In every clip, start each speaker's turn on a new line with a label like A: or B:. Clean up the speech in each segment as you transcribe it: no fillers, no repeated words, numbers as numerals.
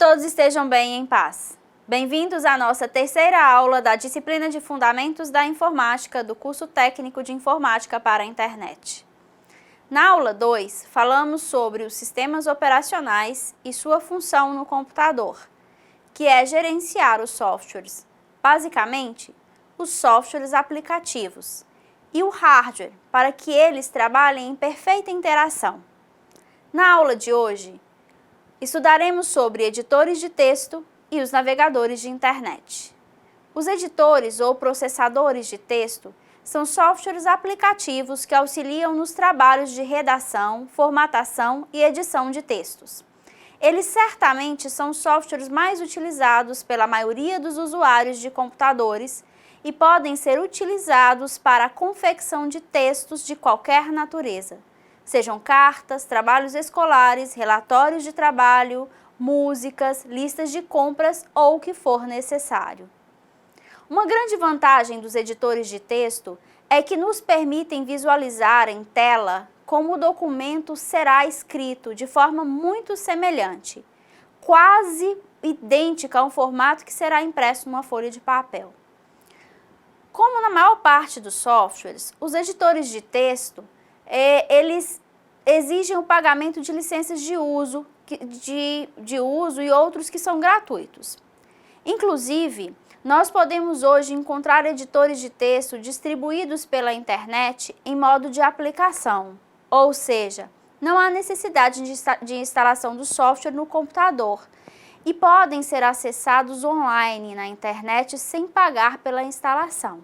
A: todos estejam bem e em paz. Bem-vindos à nossa terceira aula da disciplina de Fundamentos da Informática do curso técnico de Informática para a Internet. Na aula 2, falamos sobre os sistemas operacionais e sua função no computador, que é gerenciar os softwares, basicamente, os softwares aplicativos, e o hardware, para que eles trabalhem em perfeita interação. Na aula de hoje, estudaremos sobre editores de texto e os navegadores de internet. Os editores ou processadores de texto são softwares aplicativos que auxiliam nos trabalhos de redação, formatação e edição de textos. Eles certamente são softwares mais utilizados pela maioria dos usuários de computadores e podem ser utilizados para a confecção de textos de qualquer natureza, sejam cartas, trabalhos escolares, relatórios de trabalho, músicas, listas de compras ou o que for necessário. Uma grande vantagem dos editores de texto é que nos permitem visualizar em tela como o documento será escrito de forma muito semelhante, quase idêntica a um formato que será impresso numa folha de papel. Como na maior parte dos softwares, os editores de texto eles exigem o pagamento de licenças de uso e outros que são gratuitos. Inclusive, nós podemos hoje encontrar editores de texto distribuídos pela internet em modo de aplicação, ou seja, não há necessidade de instalação do software no computador e podem ser acessados online na internet sem pagar pela instalação.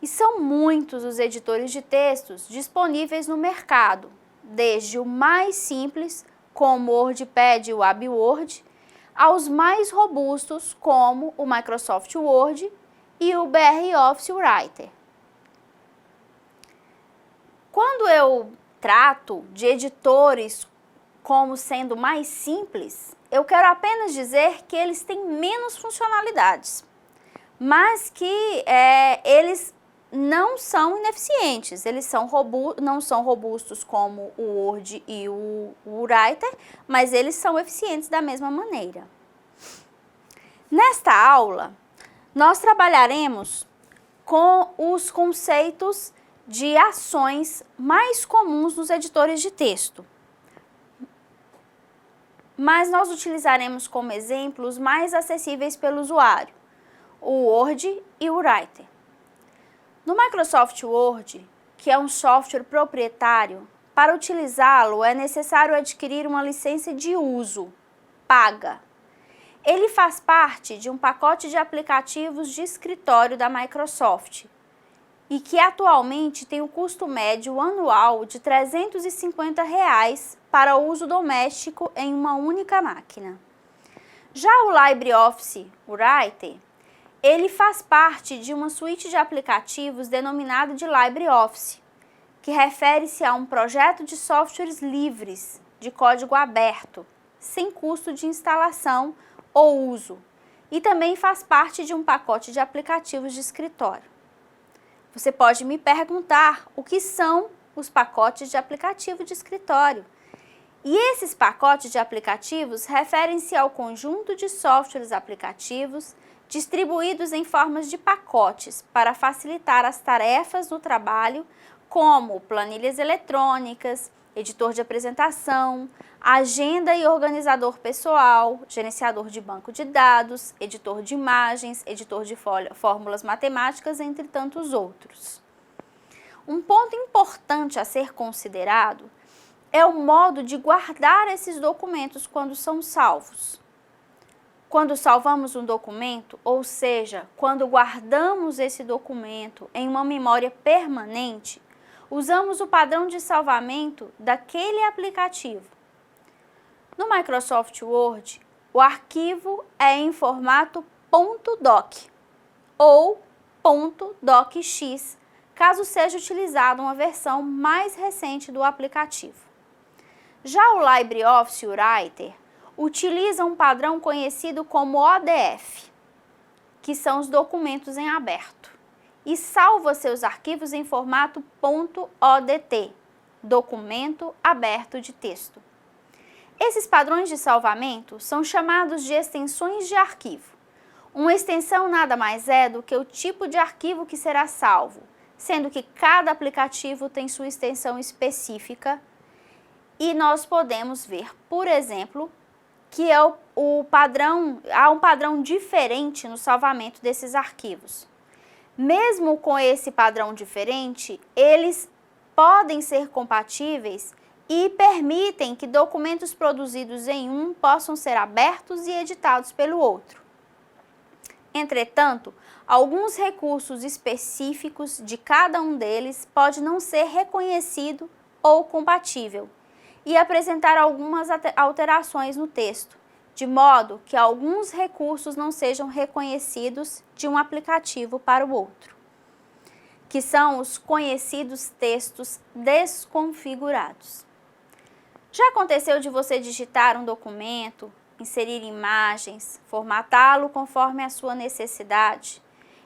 A: E são muitos os editores de textos disponíveis no mercado, desde o mais simples, como o WordPad e o AbiWord, aos mais robustos, como o Microsoft Word e o LibreOffice Writer. Quando eu trato de editores como sendo mais simples, eu quero apenas dizer que eles têm menos funcionalidades, mas que eles não são ineficientes, eles não são robustos como o Word e o Writer, mas eles são eficientes da mesma maneira. Nesta aula, nós trabalharemos com os conceitos de ações mais comuns nos editores de texto, mas nós utilizaremos como exemplos mais acessíveis pelo usuário, o Word e o Writer. No Microsoft Word, que é um software proprietário, para utilizá-lo é necessário adquirir uma licença de uso, paga. Ele faz parte de um pacote de aplicativos de escritório da Microsoft e que atualmente tem um custo médio anual de R$ 350 para uso doméstico em uma única máquina. Já o LibreOffice Writer, ele faz parte de uma suíte de aplicativos denominado de LibreOffice, que refere-se a um projeto de softwares livres, de código aberto, sem custo de instalação ou uso, e também faz parte de um pacote de aplicativos de escritório. Você pode me perguntar o que são os pacotes de aplicativo de escritório. E esses pacotes de aplicativos referem-se ao conjunto de softwares aplicativos distribuídos em formas de pacotes para facilitar as tarefas no trabalho, como planilhas eletrônicas, editor de apresentação, agenda e organizador pessoal, gerenciador de banco de dados, editor de imagens, editor de fórmulas matemáticas, entre tantos outros. Um ponto importante a ser considerado é o modo de guardar esses documentos quando são salvos. Quando salvamos um documento, ou seja, quando guardamos esse documento em uma memória permanente, usamos o padrão de salvamento daquele aplicativo. No Microsoft Word, o arquivo é em formato .doc ou .docx, caso seja utilizada uma versão mais recente do aplicativo. Já o LibreOffice Writer utiliza um padrão conhecido como ODF, que são os documentos em aberto, e salva seus arquivos em formato .odt, documento aberto de texto. Esses padrões de salvamento são chamados de extensões de arquivo. Uma extensão nada mais é do que o tipo de arquivo que será salvo, sendo que cada aplicativo tem sua extensão específica e nós podemos ver, por exemplo, que há um padrão diferente no salvamento desses arquivos. Mesmo com esse padrão diferente, eles podem ser compatíveis e permitem que documentos produzidos em um possam ser abertos e editados pelo outro. Entretanto, alguns recursos específicos de cada um deles pode não ser reconhecido ou compatível e apresentar algumas alterações no texto, de modo que alguns recursos não sejam reconhecidos de um aplicativo para o outro, que são os conhecidos textos desconfigurados. Já aconteceu de você digitar um documento, inserir imagens, formatá-lo conforme a sua necessidade,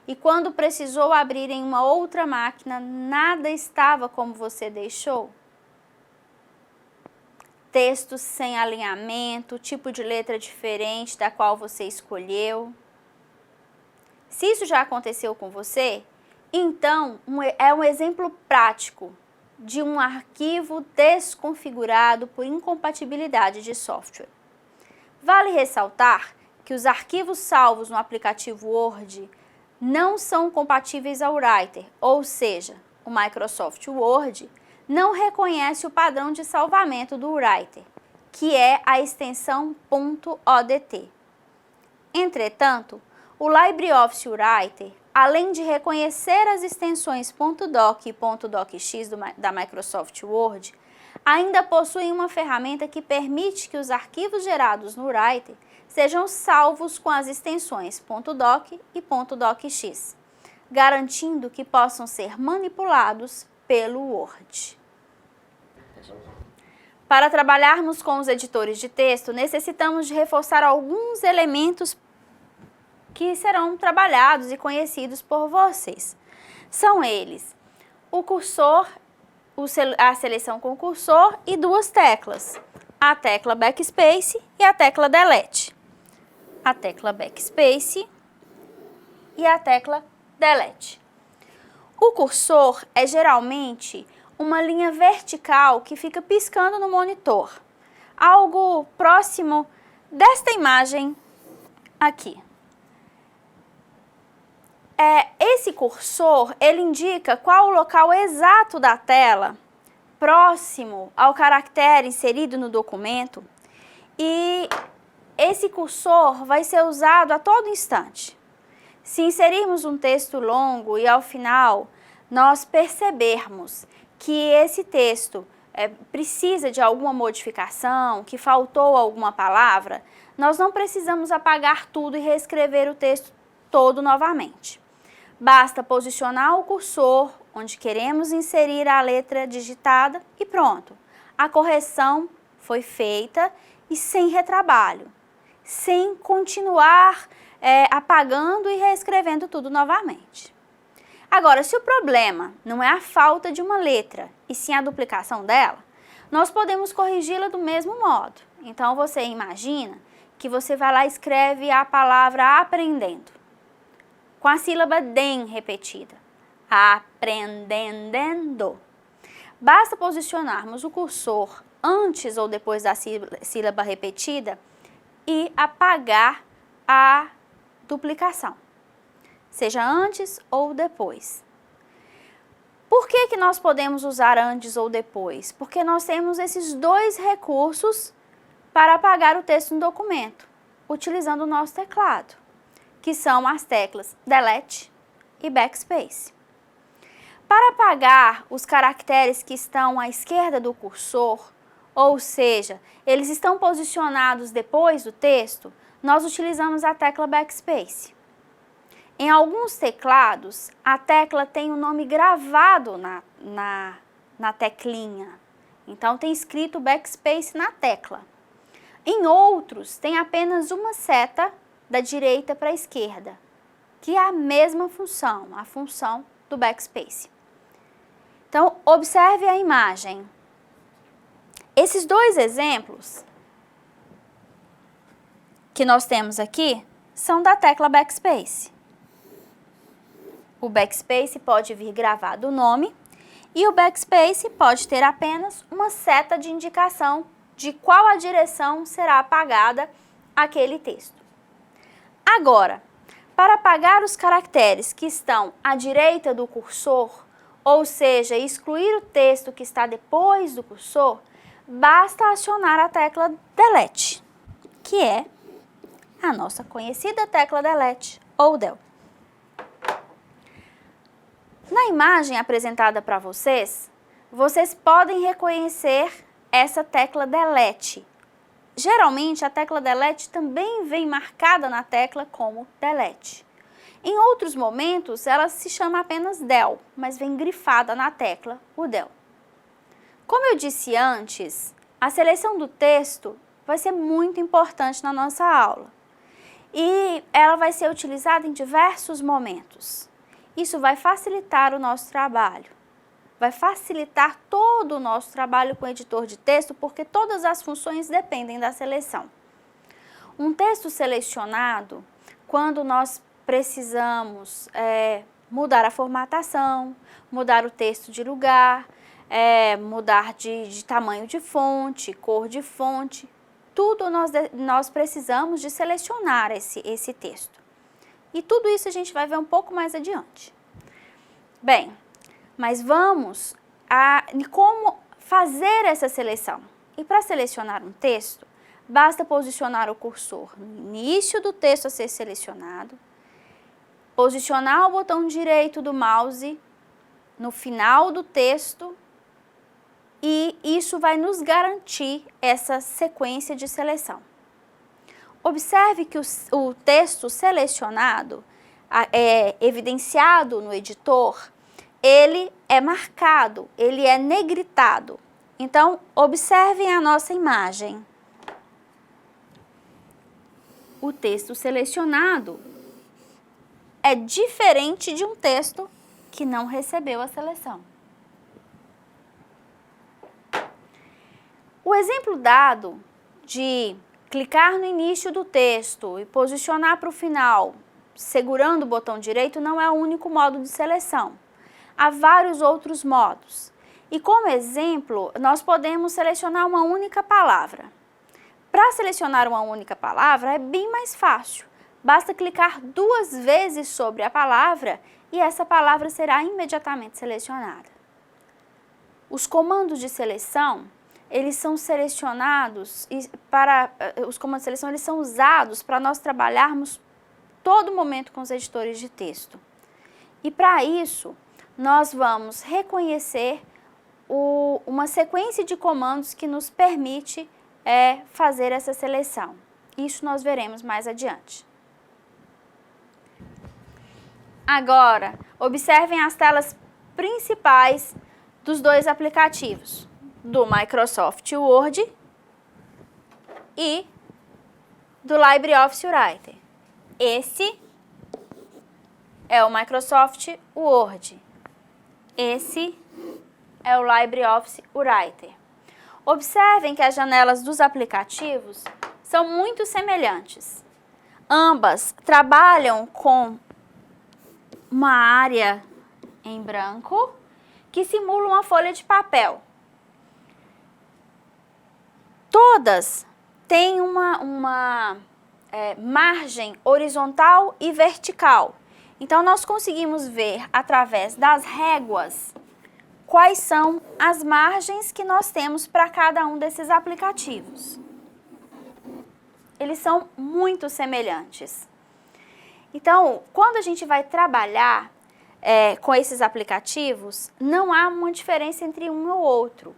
A: e quando precisou abrir em uma outra máquina, nada estava como você deixou? Textos sem alinhamento, tipo de letra diferente da qual você escolheu. Se isso já aconteceu com você, então é um exemplo prático de um arquivo desconfigurado por incompatibilidade de software. Vale ressaltar que os arquivos salvos no aplicativo Word não são compatíveis ao Writer, ou seja, o Microsoft Word não reconhece o padrão de salvamento do Writer, que é a extensão .odt. Entretanto, o LibreOffice Writer, além de reconhecer as extensões .doc e .docx da Microsoft Word, ainda possui uma ferramenta que permite que os arquivos gerados no Writer sejam salvos com as extensões .doc e .docx, garantindo que possam ser manipulados pelo Word. Para trabalharmos com os editores de texto, necessitamos de reforçar alguns elementos que serão trabalhados e conhecidos por vocês. São eles: o cursor, a seleção com cursor e duas teclas, a tecla Backspace e a tecla Delete. A tecla Backspace e a tecla Delete. O cursor é geralmente uma linha vertical que fica piscando no monitor, algo próximo desta imagem aqui. Esse cursor, ele indica qual o local exato da tela, próximo ao caractere inserido no documento, e esse cursor vai ser usado a todo instante. Se inserirmos um texto longo e ao final nós percebermos que esse texto precisa de alguma modificação, que faltou alguma palavra, nós não precisamos apagar tudo e reescrever o texto todo novamente. Basta posicionar o cursor onde queremos inserir a letra digitada e pronto. A correção foi feita e sem retrabalho, sem continuar apagando e reescrevendo tudo novamente. Agora, se o problema não é a falta de uma letra, e sim a duplicação dela, nós podemos corrigi-la do mesmo modo. Então, você imagina que você vai lá e escreve a palavra aprendendo, com a sílaba DEM repetida. Aprendendo. Basta posicionarmos o cursor antes ou depois da sílaba repetida e apagar a duplicação, seja antes ou depois. Por que nós podemos usar antes ou depois? Porque nós temos esses dois recursos para apagar o texto no documento, utilizando o nosso teclado, que são as teclas Delete e Backspace. Para apagar os caracteres que estão à esquerda do cursor, ou seja, eles estão posicionados depois do texto, nós utilizamos a tecla Backspace. Em alguns teclados, a tecla tem o nome gravado na teclinha. Então, tem escrito Backspace na tecla. Em outros, tem apenas uma seta da direita para a esquerda, que é a mesma função, a função do Backspace. Então, observe a imagem. Esses dois exemplos que nós temos aqui são da tecla Backspace. O Backspace pode vir gravado o nome e o Backspace pode ter apenas uma seta de indicação de qual a direção será apagada aquele texto. Agora, para apagar os caracteres que estão à direita do cursor, ou seja, excluir o texto que está depois do cursor, basta acionar a tecla Delete, que é a nossa conhecida tecla Delete ou Del. Na imagem apresentada para vocês, vocês podem reconhecer essa tecla Delete. Geralmente, a tecla Delete também vem marcada na tecla como Delete. Em outros momentos, ela se chama apenas Del, mas vem grifada na tecla o Del. Como eu disse antes, a seleção do texto vai ser muito importante na nossa aula. E ela vai ser utilizada em diversos momentos. Isso vai facilitar o nosso trabalho. Vai facilitar todo o nosso trabalho com o editor de texto, porque todas as funções dependem da seleção. Um texto selecionado, quando nós precisamos mudar a formatação, mudar o texto de lugar, mudar de tamanho de fonte, cor de fonte, tudo nós precisamos de selecionar esse texto. E tudo isso a gente vai ver um pouco mais adiante. Bem, mas vamos a como fazer essa seleção. E para selecionar um texto, basta posicionar o cursor no início do texto a ser selecionado, posicionar o botão direito do mouse no final do texto e isso vai nos garantir essa sequência de seleção. Observe que o texto selecionado, evidenciado no editor, ele é marcado, ele é negritado. Então, observem a nossa imagem. O texto selecionado é diferente de um texto que não recebeu a seleção. O exemplo dado de clicar no início do texto e posicionar para o final, segurando o botão direito, não é o único modo de seleção. Há vários outros modos. E como exemplo, nós podemos selecionar uma única palavra. Para selecionar uma única palavra é bem mais fácil. Basta clicar 2 vezes sobre a palavra e essa palavra será imediatamente selecionada. Os comandos de seleção, eles são selecionados os comandos de seleção eles são usados para nós trabalharmos todo momento com os editores de texto. E para isso, nós vamos reconhecer uma sequência de comandos que nos permite fazer essa seleção. Isso nós veremos mais adiante. Agora, observem as telas principais dos 2 aplicativos, do Microsoft Word e do LibreOffice Writer. Esse é o Microsoft Word. Esse é o LibreOffice Writer. Observem que as janelas dos aplicativos são muito semelhantes. Ambas trabalham com uma área em branco que simula uma folha de papel. Todas têm uma margem horizontal e vertical. Então, nós conseguimos ver através das réguas quais são as margens que nós temos para cada um desses aplicativos. Eles são muito semelhantes. Então, quando a gente vai trabalhar com esses aplicativos, não há uma diferença entre um e o outro.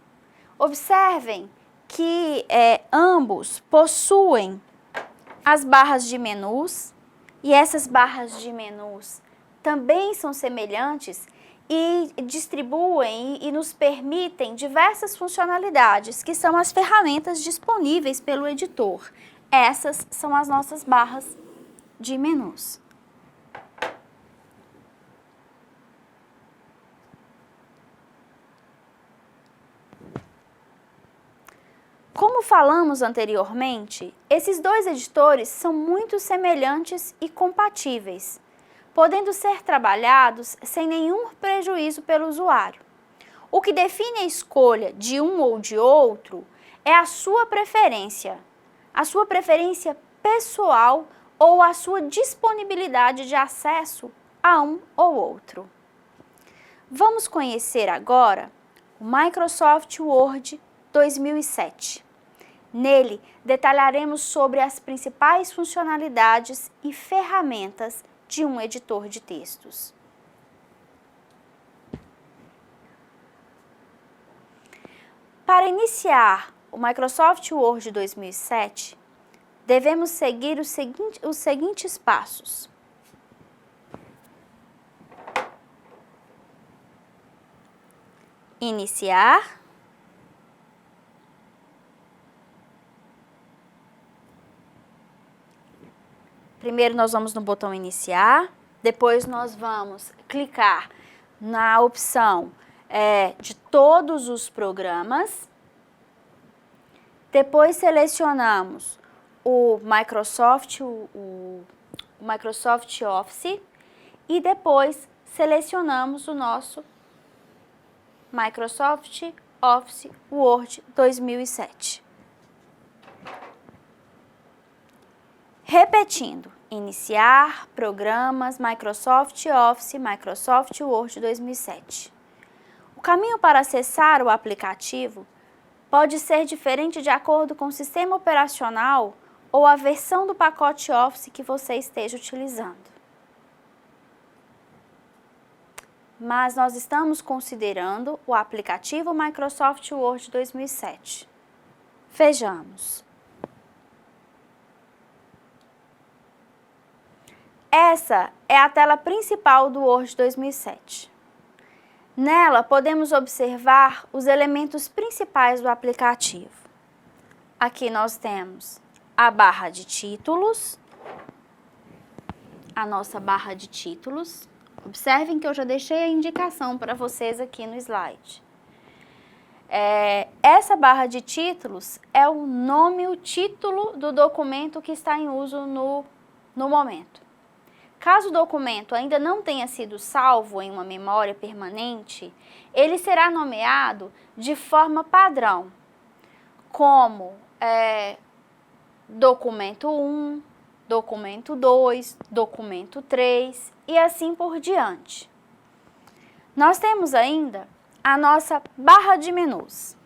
A: Observem que ambos possuem as barras de menus e essas barras de menus também são semelhantes e distribuem e nos permitem diversas funcionalidades, que são as ferramentas disponíveis pelo editor. Essas são as nossas barras de menus. Como falamos anteriormente, esses dois editores são muito semelhantes e compatíveis, podendo ser trabalhados sem nenhum prejuízo pelo usuário. O que define a escolha de um ou de outro é a sua preferência pessoal ou a sua disponibilidade de acesso a um ou outro. Vamos conhecer agora o Microsoft Word 2007. Nele, detalharemos sobre as principais funcionalidades e ferramentas de um editor de textos. Para iniciar o Microsoft Word 2007, devemos seguir os seguintes passos. Iniciar. Primeiro nós vamos no botão iniciar, depois nós vamos clicar na opção de todos os programas, depois selecionamos o Microsoft Office e depois selecionamos o nosso Microsoft Office Word 2007. Repetindo, iniciar, programas, Microsoft Office, Microsoft Word 2007. O caminho para acessar o aplicativo pode ser diferente de acordo com o sistema operacional ou a versão do pacote Office que você esteja utilizando. Mas nós estamos considerando o aplicativo Microsoft Word 2007. Vejamos. Essa é a tela principal do Word 2007. Nela, podemos observar os elementos principais do aplicativo. Aqui nós temos a barra de títulos, a nossa barra de títulos. Observem que eu já deixei a indicação para vocês aqui no slide. Essa barra de títulos é o nome, o título do documento que está em uso no momento. Caso o documento ainda não tenha sido salvo em uma memória permanente, ele será nomeado de forma padrão, como documento 1, documento 2, documento 3 e assim por diante. Nós temos ainda a nossa barra de menus,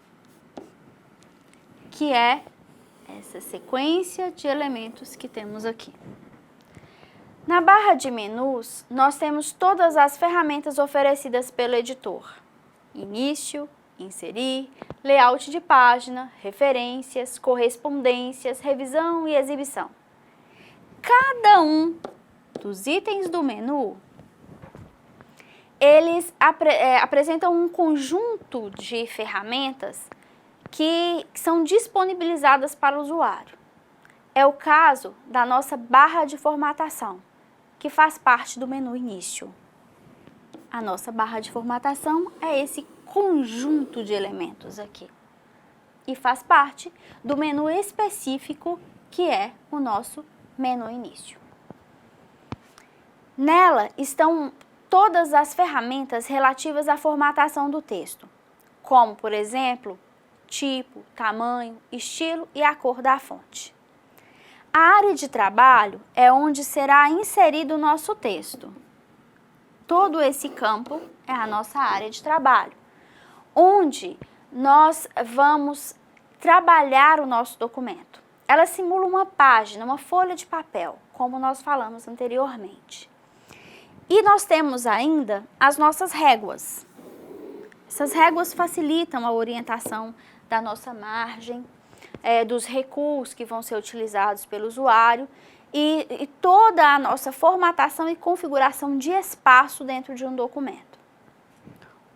A: que é essa sequência de elementos que temos aqui. Na barra de menus, nós temos todas as ferramentas oferecidas pelo editor: início, inserir, layout de página, referências, correspondências, revisão e exibição. Cada um dos itens do menu, eles apresentam um conjunto de ferramentas que são disponibilizadas para o usuário. É o caso da nossa barra de formatação, que faz parte do menu início. A nossa barra de formatação é esse conjunto de elementos aqui e faz parte do menu específico que é o nosso menu início. Nela estão todas as ferramentas relativas à formatação do texto, como, por exemplo, tipo, tamanho, estilo e a cor da fonte. A área de trabalho é onde será inserido o nosso texto. Todo esse campo é a nossa área de trabalho, onde nós vamos trabalhar o nosso documento. Ela simula uma página, uma folha de papel, como nós falamos anteriormente. E nós temos ainda as nossas réguas. Essas réguas facilitam a orientação da nossa margem, dos recursos que vão ser utilizados pelo usuário e toda a nossa formatação e configuração de espaço dentro de um documento.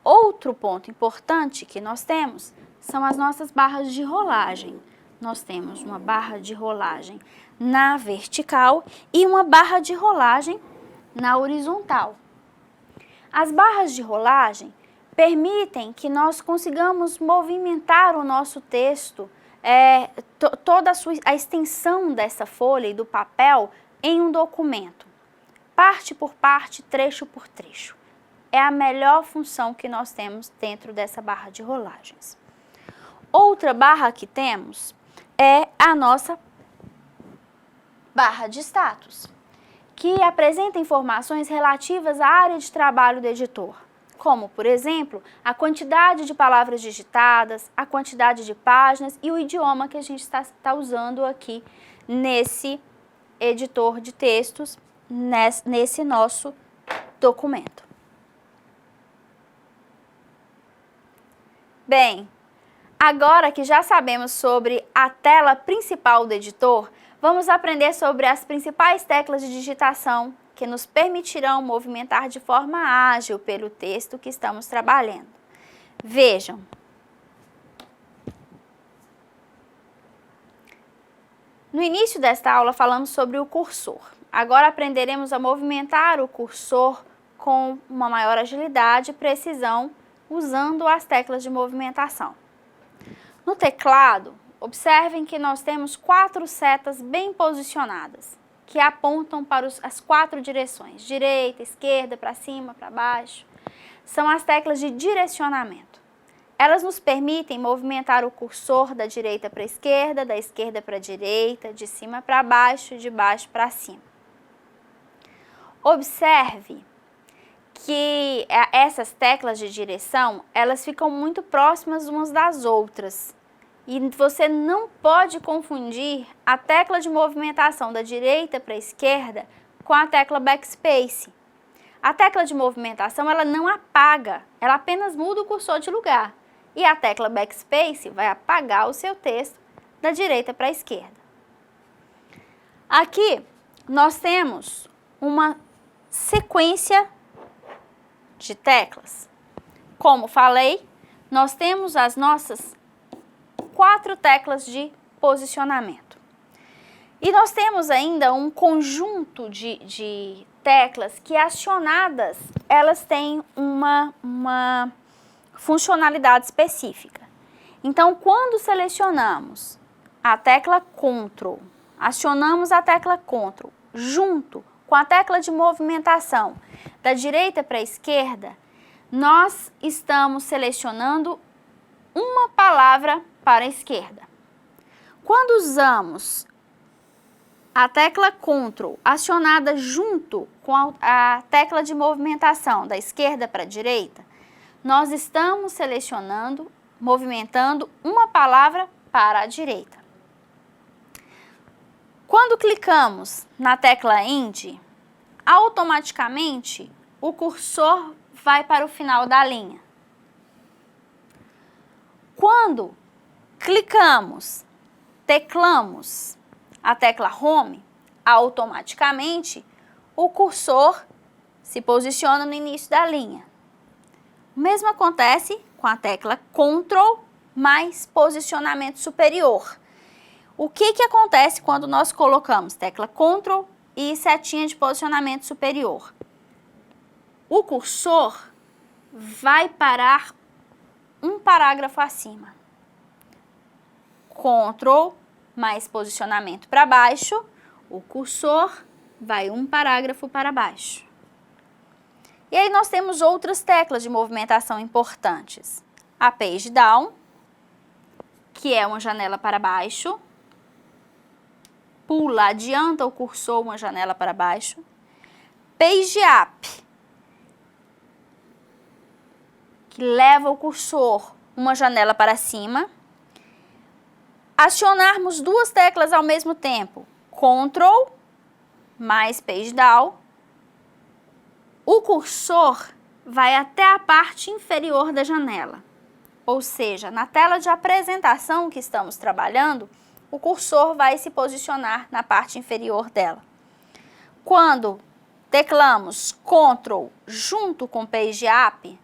A: Outro ponto importante que nós temos são as nossas barras de rolagem. Nós temos uma barra de rolagem na vertical e uma barra de rolagem na horizontal. As barras de rolagem permitem que nós consigamos movimentar o nosso texto toda a extensão dessa folha e do papel em um documento, parte por parte, trecho por trecho. É a melhor função que nós temos dentro dessa barra de rolagens. Outra barra que temos é a nossa barra de status, que apresenta informações relativas à área de trabalho do editor, como, por exemplo, a quantidade de palavras digitadas, a quantidade de páginas e o idioma que a gente está usando aqui nesse editor de textos, nesse nosso documento. Bem, agora que já sabemos sobre a tela principal do editor, vamos aprender sobre as principais teclas de digitação que nos permitirão movimentar de forma ágil pelo texto que estamos trabalhando. Vejam. No início desta aula falamos sobre o cursor. Agora aprenderemos a movimentar o cursor com uma maior agilidade e precisão usando as teclas de movimentação. No teclado, observem que nós temos 4 setas bem posicionadas, que apontam para as 4 direções, direita, esquerda, para cima, para baixo. São as teclas de direcionamento. Elas nos permitem movimentar o cursor da direita para a esquerda, da esquerda para a direita, de cima para baixo, de baixo para cima. Observe que essas teclas de direção, elas ficam muito próximas umas das outras. E você não pode confundir a tecla de movimentação da direita para a esquerda com a tecla backspace. A tecla de movimentação, ela não apaga, ela apenas muda o cursor de lugar. E a tecla backspace vai apagar o seu texto da direita para a esquerda. Aqui nós temos uma sequência de teclas. Como falei, nós temos as nossas 4 teclas de posicionamento. E nós temos ainda um conjunto de teclas que, acionadas, elas têm uma funcionalidade específica. Então, quando selecionamos a tecla Ctrl, acionamos a tecla Ctrl junto com a tecla de movimentação da direita para a esquerda, nós estamos selecionando uma palavra para a esquerda. Quando usamos a tecla Ctrl acionada junto com a tecla de movimentação da esquerda para a direita, nós estamos selecionando, movimentando uma palavra para a direita. Quando clicamos na tecla End, automaticamente o cursor vai para o final da linha. Quando teclamos a tecla Home, automaticamente o cursor se posiciona no início da linha. O mesmo acontece com a tecla Ctrl mais posicionamento superior. O que acontece quando nós colocamos tecla Ctrl e setinha de posicionamento superior? O cursor vai parar um parágrafo acima. Ctrl mais posicionamento para baixo, o cursor vai um parágrafo para baixo. E aí nós temos outras teclas de movimentação importantes. A Page Down, que é uma janela para baixo. Pula, adianta o cursor uma janela para baixo. Page Up, que leva o cursor uma janela para cima. Acionarmos 2 teclas ao mesmo tempo, Ctrl mais Page Down, o cursor vai até a parte inferior da janela. Ou seja, na tela de apresentação que estamos trabalhando, o cursor vai se posicionar na parte inferior dela. Quando teclamos Ctrl junto com Page Up,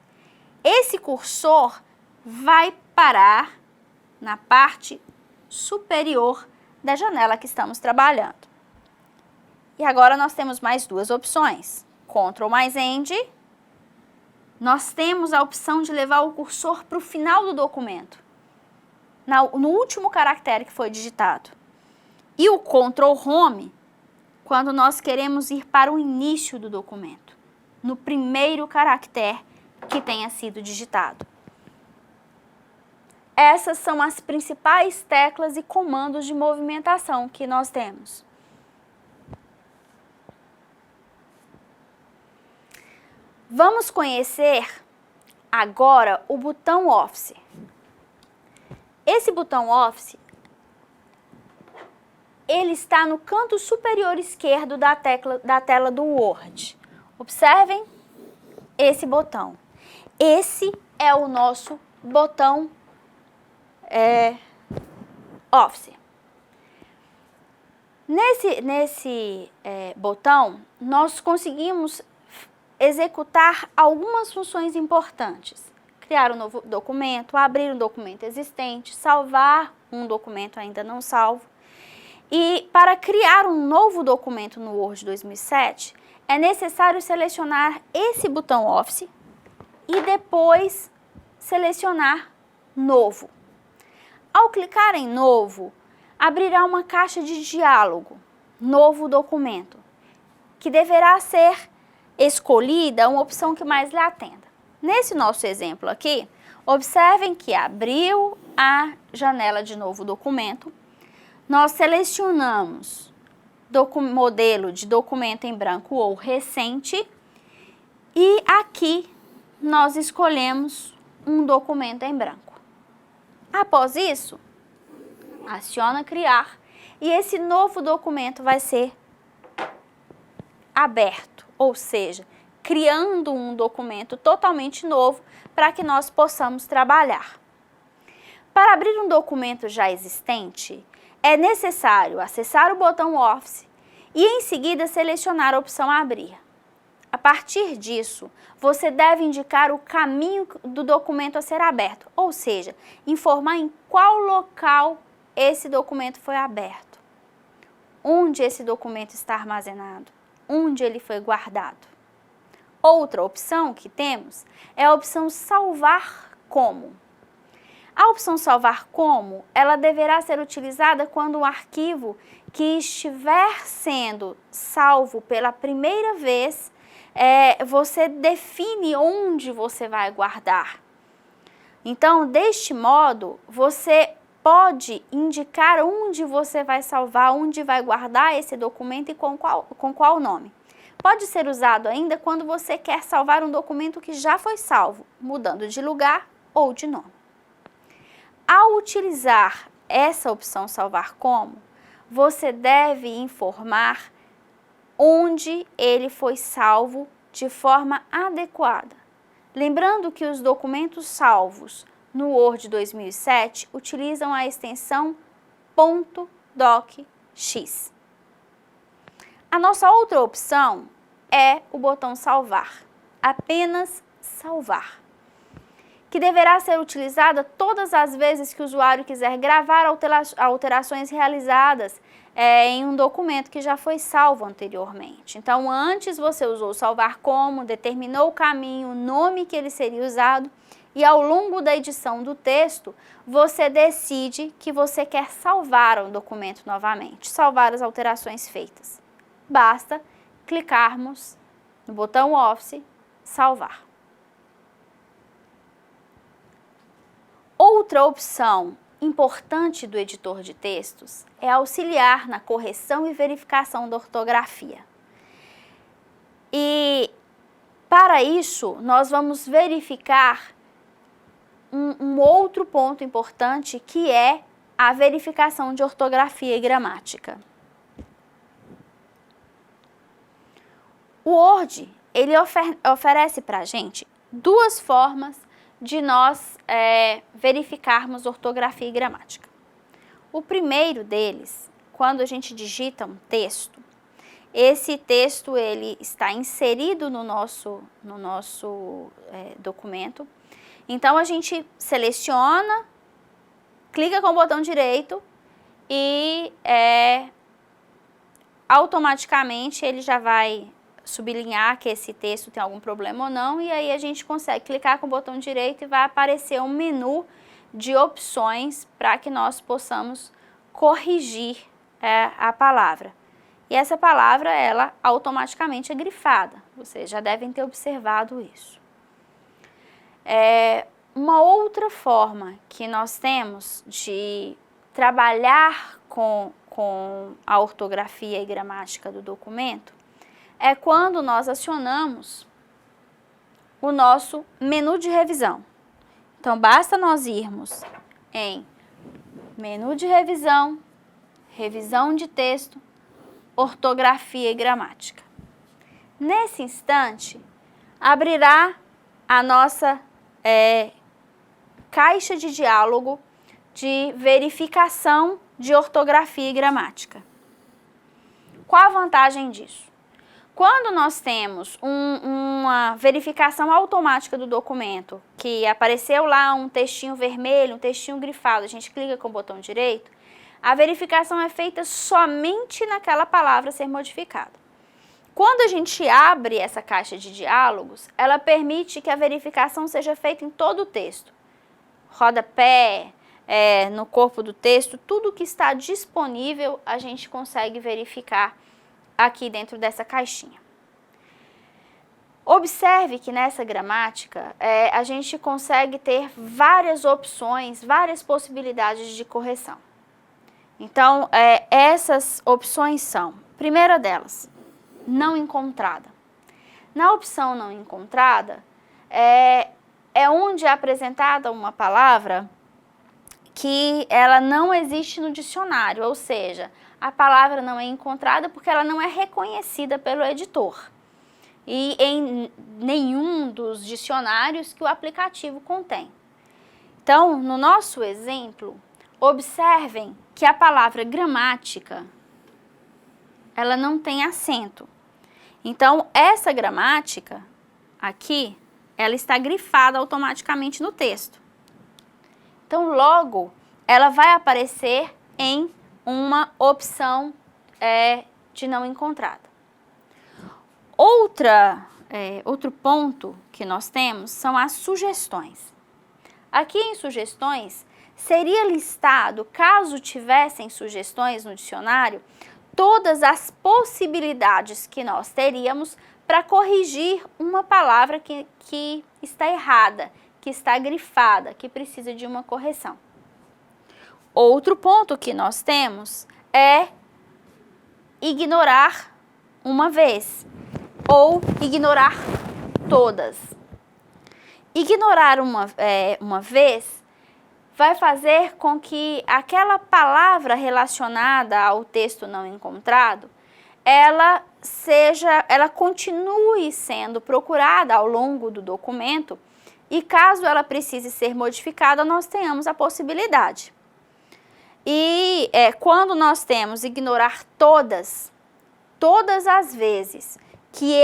A: esse cursor vai parar na parte superior da janela que estamos trabalhando. E agora nós temos mais 2 opções. Ctrl mais End. Nós temos a opção de levar o cursor para o final do documento. no último caractere que foi digitado. E o Ctrl Home, quando nós queremos ir para o início do documento, no primeiro caractere que tenha sido digitado. Essas são as principais teclas e comandos de movimentação que nós temos. Vamos conhecer agora o botão Office. Esse botão Office, ele está no canto superior esquerdo da tela do Word. Observem esse botão. Esse é o nosso botão Office. Nesse botão, nós conseguimos executar algumas funções importantes. Criar um novo documento, abrir um documento existente, salvar um documento ainda não salvo. E para criar um novo documento no Word 2007, é necessário selecionar esse botão Office e depois selecionar Novo. Ao clicar em Novo, abrirá uma caixa de diálogo, Novo Documento, que deverá ser escolhida uma opção que mais lhe atenda. Nesse nosso exemplo aqui, observem que abriu a janela de Novo Documento, nós selecionamos modelo de documento em branco ou recente e aqui nós escolhemos um documento em branco. Após isso, aciona criar e esse novo documento vai ser aberto, ou seja, criando um documento totalmente novo para que nós possamos trabalhar. Para abrir um documento já existente, é necessário acessar o botão Office e em seguida selecionar a opção Abrir. A partir disso, você deve indicar o caminho do documento a ser aberto, ou seja, informar em qual local esse documento foi aberto, onde esse documento está armazenado, onde ele foi guardado. Outra opção que temos é a opção Salvar Como. A opção Salvar Como, ela deverá ser utilizada quando o arquivo que estiver sendo salvo pela primeira vez, você define onde você vai guardar. Então, deste modo, você pode indicar onde você vai salvar, onde vai guardar esse documento e com qual nome. Pode ser usado ainda quando você quer salvar um documento que já foi salvo, mudando de lugar ou de nome. Ao utilizar essa opção Salvar Como, você deve informar onde ele foi salvo de forma adequada. Lembrando que os documentos salvos no Word 2007 utilizam a extensão .docx. A nossa outra opção é o botão Salvar, apenas Salvar, que deverá ser utilizada todas as vezes que o usuário quiser gravar alterações realizadas em um documento que já foi salvo anteriormente. Então, antes você usou Salvar Como, determinou o caminho, o nome que ele seria usado, e ao longo da edição do texto, você decide que você quer salvar o documento novamente, salvar as alterações feitas. Basta clicarmos no botão Office, Salvar. Outra opção importante do editor de textos é auxiliar na correção e verificação da ortografia. E para isso, nós vamos verificar um outro ponto importante, que é a verificação de ortografia e gramática. O Word, ele oferece para a gente duas formas de nós verificarmos ortografia e gramática. O primeiro deles, quando a gente digita um texto, esse texto ele está inserido no nosso documento. Então, a gente seleciona, clica com o botão direito e automaticamente ele já vai sublinhar que esse texto tem algum problema ou não, e aí a gente consegue clicar com o botão direito e vai aparecer um menu de opções para que nós possamos corrigir a palavra. E essa palavra, ela automaticamente é grifada. Vocês já devem ter observado isso. Uma outra forma que nós temos de trabalhar com a ortografia e gramática do documento é quando nós acionamos o nosso menu de revisão. Então, basta nós irmos em menu de revisão, revisão de texto, ortografia e gramática. Nesse instante, abrirá a nossa caixa de diálogo de verificação de ortografia e gramática. Qual a vantagem disso? Quando nós temos uma verificação automática do documento, que apareceu lá um textinho vermelho, um textinho grifado, a gente clica com o botão direito, a verificação é feita somente naquela palavra a ser modificada. Quando a gente abre essa caixa de diálogos, ela permite que a verificação seja feita em todo o texto. Rodapé, no corpo do texto, tudo que está disponível a gente consegue verificar aqui dentro dessa caixinha. Observe que nessa gramática a gente consegue ter várias opções, várias possibilidades de correção. Então, essas opções são, primeira delas, não encontrada. Na opção não encontrada, é onde é apresentada uma palavra que ela não existe no dicionário, ou seja, a palavra não é encontrada porque ela não é reconhecida pelo editor e em nenhum dos dicionários que o aplicativo contém. Então, no nosso exemplo, observem que a palavra gramática, ela não tem acento. Então, essa gramática aqui, ela está grifada automaticamente no texto. Então, logo, ela vai aparecer em uma opção de não encontrada. Outro ponto que nós temos são as sugestões. Aqui em sugestões, seria listado, caso tivessem sugestões no dicionário, todas as possibilidades que nós teríamos para corrigir uma palavra que está errada, que está grifada, que precisa de uma correção. Outro ponto que nós temos é ignorar uma vez ou ignorar todas. Ignorar uma vez vai fazer com que aquela palavra relacionada ao texto não encontrado, ela continue sendo procurada ao longo do documento e caso ela precise ser modificada, nós tenhamos a possibilidade. E quando nós temos ignorar todas as vezes que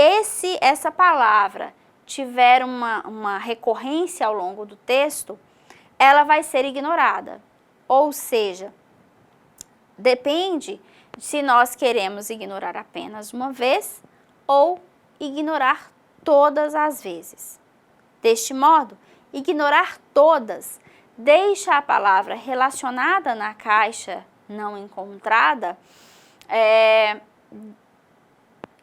A: essa palavra tiver uma recorrência ao longo do texto, ela vai ser ignorada. Ou seja, depende se nós queremos ignorar apenas uma vez ou ignorar todas as vezes. Deste modo, ignorar todas deixa a palavra relacionada na caixa não encontrada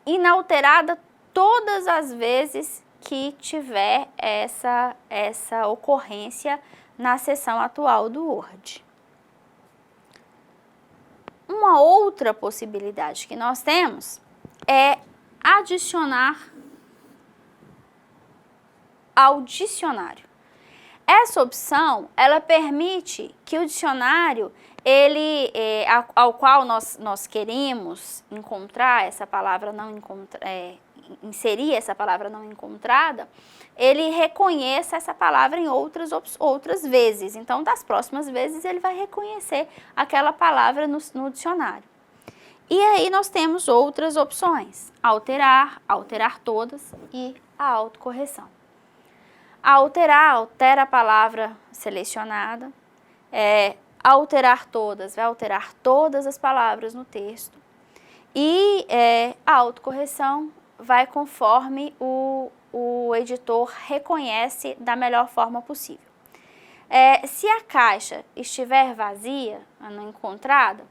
A: inalterada todas as vezes que tiver essa ocorrência na seção atual do Word. Uma outra possibilidade que nós temos é adicionar ao dicionário. Essa opção, ela permite que o dicionário, ao qual nós queremos encontrar essa palavra inserir essa palavra não encontrada, ele reconheça essa palavra em outras vezes. Então, das próximas vezes, ele vai reconhecer aquela palavra no dicionário. E aí nós temos outras opções, alterar todas e a autocorreção. Altera a palavra selecionada, alterar todas, vai alterar todas as palavras no texto. E a autocorreção vai conforme o editor reconhece da melhor forma possível. Se a caixa estiver vazia, não encontrada,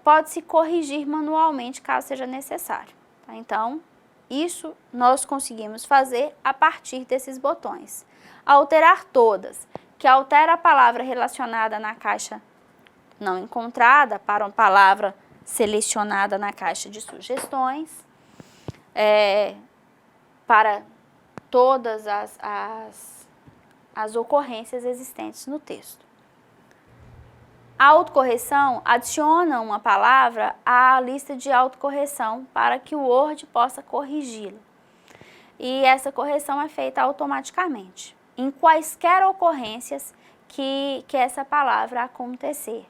A: pode-se corrigir manualmente caso seja necessário. Tá? Então, isso nós conseguimos fazer a partir desses botões. Alterar todas, que altera a palavra relacionada na caixa não encontrada para uma palavra selecionada na caixa de sugestões, para todas as ocorrências existentes no texto. A autocorreção adiciona uma palavra à lista de autocorreção para que o Word possa corrigi-la. E essa correção é feita automaticamente, em quaisquer ocorrências que essa palavra acontecer.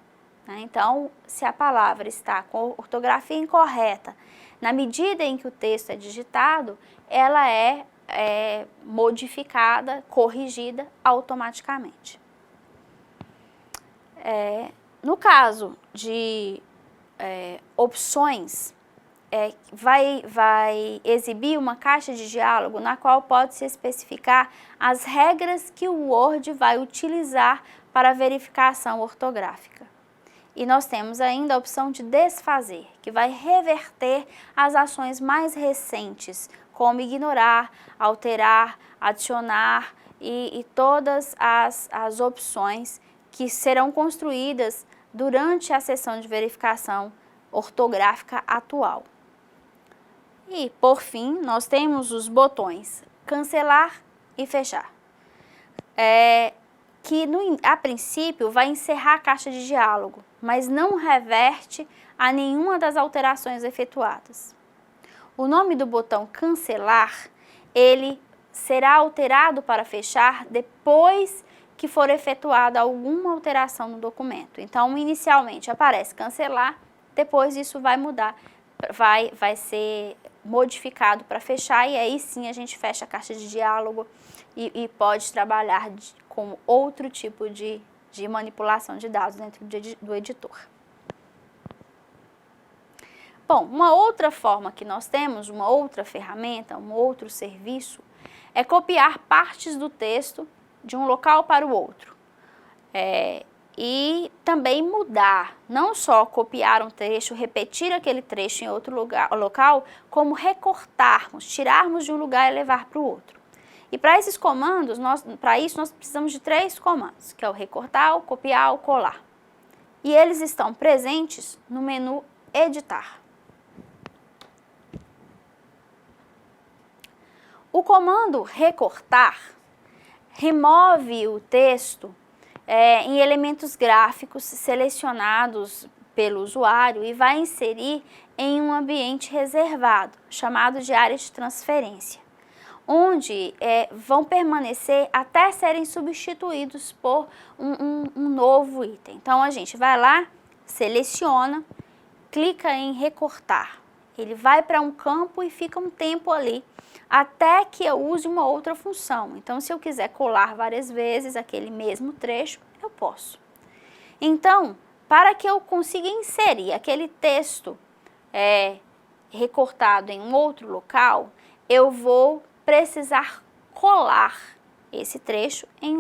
A: Então, se a palavra está com ortografia incorreta, na medida em que o texto é digitado, ela é modificada, corrigida automaticamente. No caso de opções, vai exibir uma caixa de diálogo na qual pode-se especificar as regras que o Word vai utilizar para a verificação ortográfica. E nós temos ainda a opção de desfazer, que vai reverter as ações mais recentes, como ignorar, alterar, adicionar e todas as opções que serão construídas durante a sessão de verificação ortográfica atual. E, por fim, nós temos os botões cancelar e fechar, que a princípio vai encerrar a caixa de diálogo, mas não reverte a nenhuma das alterações efetuadas. O nome do botão cancelar, ele será alterado para fechar depois que for efetuada alguma alteração no documento. Então, inicialmente aparece cancelar, depois isso vai mudar, vai ser modificado para fechar, e aí sim a gente fecha a caixa de diálogo e pode trabalhar com outro tipo de manipulação de dados dentro do editor. Bom, uma outra forma que nós temos, uma outra ferramenta, um outro serviço, é copiar partes do texto de um local para o outro. E também mudar, não só copiar um trecho, repetir aquele trecho em outro local, como recortarmos, tirarmos de um lugar e levar para o outro. E para esses comandos, para isso nós precisamos de 3 comandos, que é o recortar, o copiar, o colar. E eles estão presentes no menu editar. O comando recortar remove o texto em elementos gráficos selecionados pelo usuário e vai inserir em um ambiente reservado, chamado de área de transferência, onde vão permanecer até serem substituídos por um novo item. Então, a gente vai lá, seleciona, clica em recortar. Ele vai para um campo e fica um tempo ali, até que eu use uma outra função. Então, se eu quiser colar várias vezes aquele mesmo trecho, eu posso. Então, para que eu consiga inserir aquele texto recortado em um outro local, eu vou precisar colar esse trecho em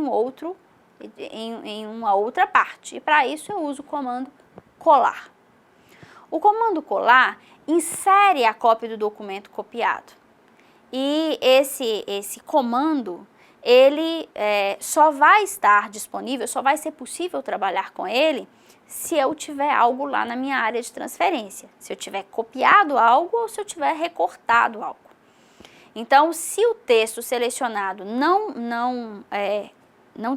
A: uma outra parte. E para isso eu uso o comando colar. O comando colar insere a cópia do documento copiado. E esse comando, ele só vai estar disponível, só vai ser possível trabalhar com ele se eu tiver algo lá na minha área de transferência. Se eu tiver copiado algo ou se eu tiver recortado algo. Então, se o texto selecionado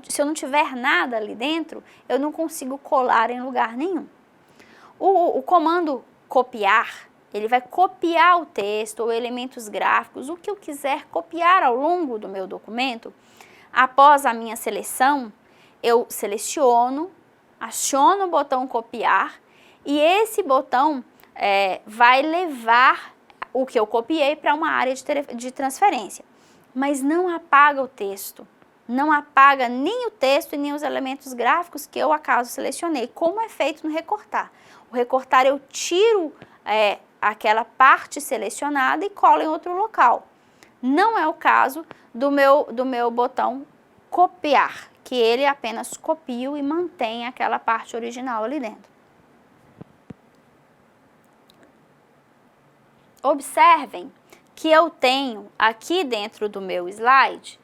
A: se eu não tiver nada ali dentro, eu não consigo colar em lugar nenhum. O comando copiar, ele vai copiar o texto ou elementos gráficos, o que eu quiser copiar ao longo do meu documento. Após a minha seleção, eu seleciono, aciono o botão copiar e esse botão vai levar o que eu copiei para uma área de transferência. Mas não apaga o texto, não apaga nem o texto e nem os elementos gráficos que eu acaso selecionei, como é feito no recortar. O recortar eu tiro aquela parte selecionada e colo em outro local. Não é o caso do meu botão copiar, que ele apenas copio e mantém aquela parte original ali dentro. Observem que eu tenho aqui dentro do meu slide,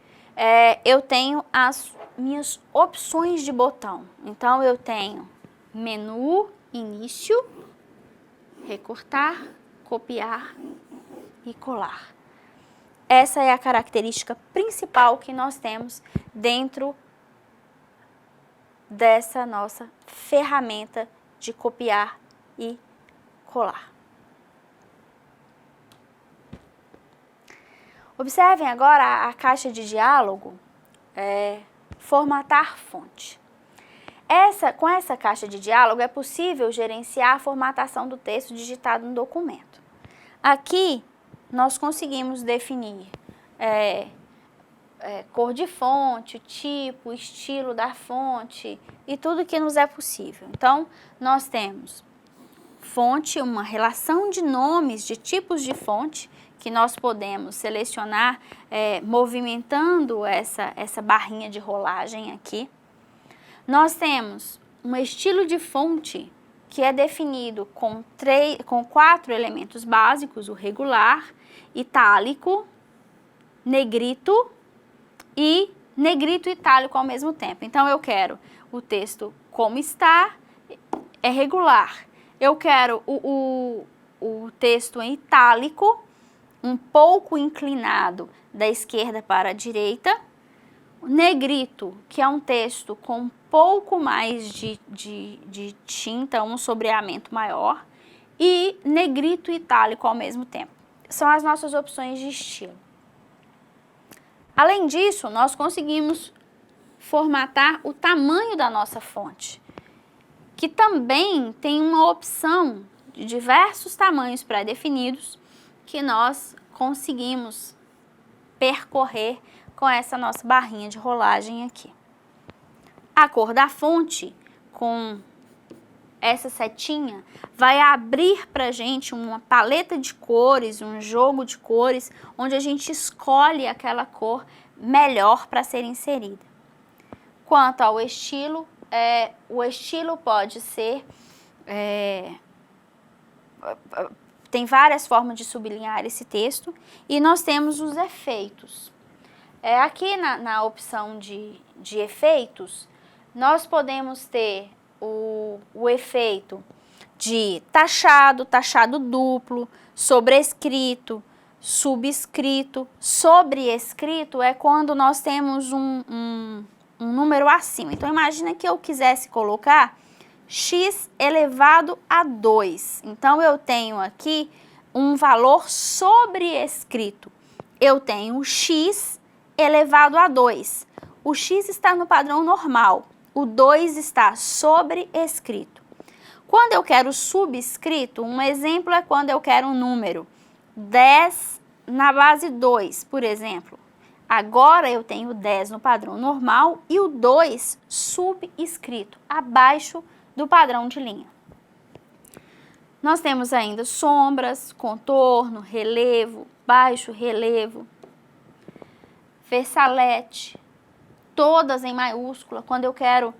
A: eu tenho as minhas opções de botão. Então, eu tenho menu, início, recortar, copiar e colar. Essa é a característica principal que nós temos dentro dessa nossa ferramenta de copiar e colar. Observem agora a caixa de diálogo, formatar fonte. Com essa caixa de diálogo é possível gerenciar a formatação do texto digitado no documento. Aqui nós conseguimos definir cor de fonte, tipo, estilo da fonte e tudo que nos é possível. Então, nós temos fonte, uma relação de nomes de tipos de fonte que nós podemos selecionar movimentando essa barrinha de rolagem aqui. Nós temos um estilo de fonte que é definido com 4 elementos básicos, o regular, itálico, negrito e negrito e itálico ao mesmo tempo. Então, eu quero o texto como está, é regular. Eu quero o texto em itálico, um pouco inclinado da esquerda para a direita. Negrito, que é um texto com um pouco mais de tinta, um sombreamento maior. E negrito e itálico ao mesmo tempo. São as nossas opções de estilo. Além disso, nós conseguimos formatar o tamanho da nossa fonte, que também tem uma opção de diversos tamanhos pré-definidos que nós conseguimos percorrer com essa nossa barrinha de rolagem aqui. A cor da fonte, com essa setinha, vai abrir para a gente uma paleta de cores, um jogo de cores, onde a gente escolhe aquela cor melhor para ser inserida. Quanto ao estilo, o estilo pode ser... tem várias formas de sublinhar esse texto e nós temos os efeitos. Aqui na opção de efeitos, nós podemos ter o efeito de taxado duplo, sobrescrito, subscrito. Sobrescrito é quando nós temos um número acima. Então, imagina que eu quisesse colocar x elevado a 2. Então, eu tenho aqui um valor sobrescrito. Eu tenho x elevado a 2. O x está no padrão normal. O 2 está sobrescrito. Quando eu quero subscrito, um exemplo é quando eu quero um número 10 na base 2, por exemplo. Agora eu tenho 10 no padrão normal e o 2 subscrito, abaixo do padrão de linha. Nós temos ainda sombras, contorno, relevo, baixo relevo, versalete, todas em maiúscula. Quando eu quero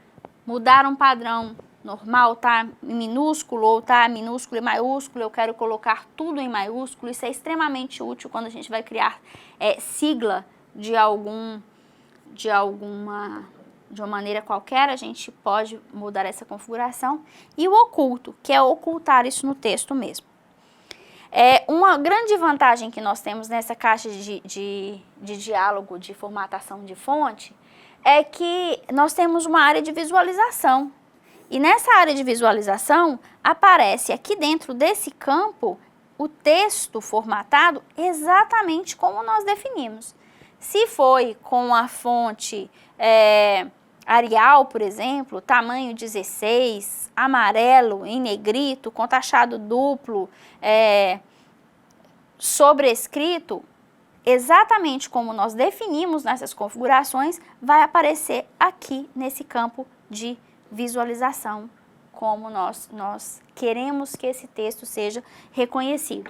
A: mudar um padrão normal, tá em minúsculo ou tá minúsculo e maiúsculo, eu quero colocar tudo em maiúsculo. Isso é extremamente útil quando a gente vai criar sigla de uma maneira qualquer, a gente pode mudar essa configuração. E o oculto, que é ocultar isso no texto mesmo. Uma grande vantagem que nós temos nessa caixa de diálogo de formatação de fonte é que nós temos uma área de visualização. E nessa área de visualização aparece aqui dentro desse campo o texto formatado exatamente como nós definimos. Se foi com a fonte Arial, por exemplo, tamanho 16, amarelo, em negrito, com taxado duplo, sobrescrito, exatamente como nós definimos nessas configurações, vai aparecer aqui nesse campo de visualização, como nós queremos que esse texto seja reconhecido.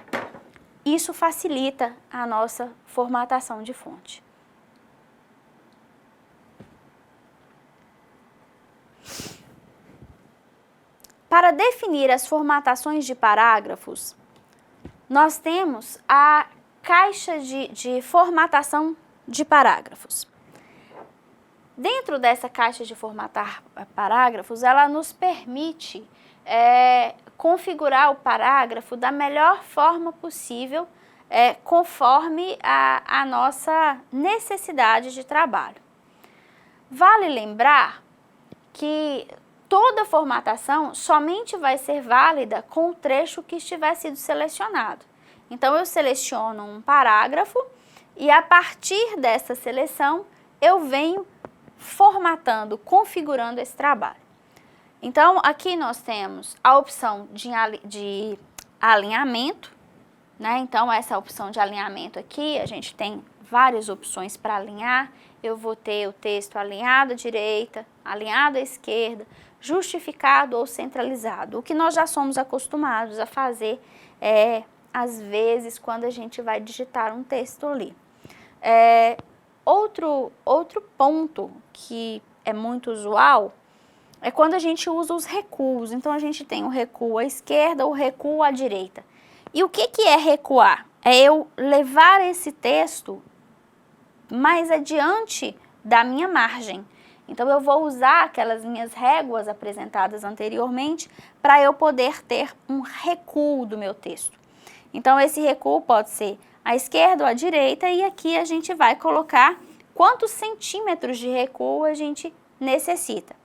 A: Isso facilita a nossa formatação de fonte. Para definir as formatações de parágrafos, nós temos a caixa de formatação de parágrafos. Dentro dessa caixa de formatar parágrafos, ela nos permite configurar o parágrafo da melhor forma possível, conforme a nossa necessidade de trabalho. Vale lembrar que toda formatação somente vai ser válida com o trecho que estiver sido selecionado. Então, eu seleciono um parágrafo e, a partir dessa seleção, eu venho formatando, configurando esse trabalho. Então, aqui nós temos a opção de alinhamento, né? Então, essa opção de alinhamento aqui, a gente tem várias opções para alinhar. Eu vou ter o texto alinhado à direita, alinhado à esquerda, justificado ou centralizado, o que nós já somos acostumados a fazer às vezes quando a gente vai digitar um texto ali. Outro ponto que é muito usual é quando a gente usa os recuos. Então, a gente tem o recuo à esquerda ou o recuo à direita. E o que é recuar? É eu levar esse texto mais adiante da minha margem. Então, eu vou usar aquelas minhas réguas apresentadas anteriormente para eu poder ter um recuo do meu texto. Então, esse recuo pode ser à esquerda ou à direita, e aqui a gente vai colocar quantos centímetros de recuo a gente necessita.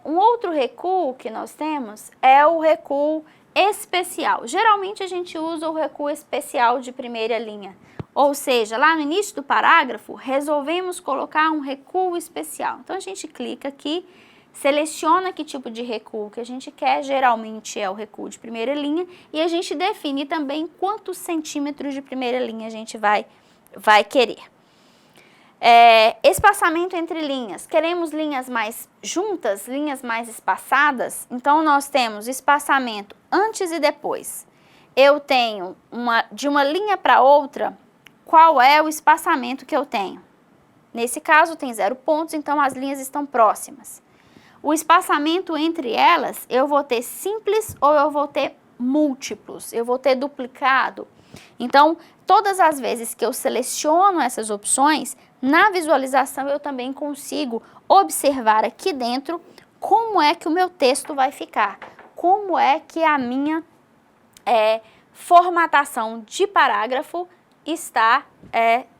A: Um outro recuo que nós temos é o recuo especial. Geralmente a gente usa o recuo especial de primeira linha, ou seja, lá no início do parágrafo resolvemos colocar um recuo especial. Então a gente clica aqui, seleciona que tipo de recuo que a gente quer, geralmente é o recuo de primeira linha, e a gente define também quantos centímetros de primeira linha a gente vai querer. Espaçamento entre linhas. Queremos linhas mais juntas, linhas mais espaçadas? Então, nós temos espaçamento antes e depois. Eu tenho de uma linha para outra, qual é o espaçamento que eu tenho? Nesse caso, tem 0 pontos, então as linhas estão próximas. O espaçamento entre elas, eu vou ter simples ou eu vou ter múltiplos? Eu vou ter duplicado? Então, todas as vezes que eu seleciono essas opções, na visualização eu também consigo observar aqui dentro como é que o meu texto vai ficar, como é que a minha formatação de parágrafo está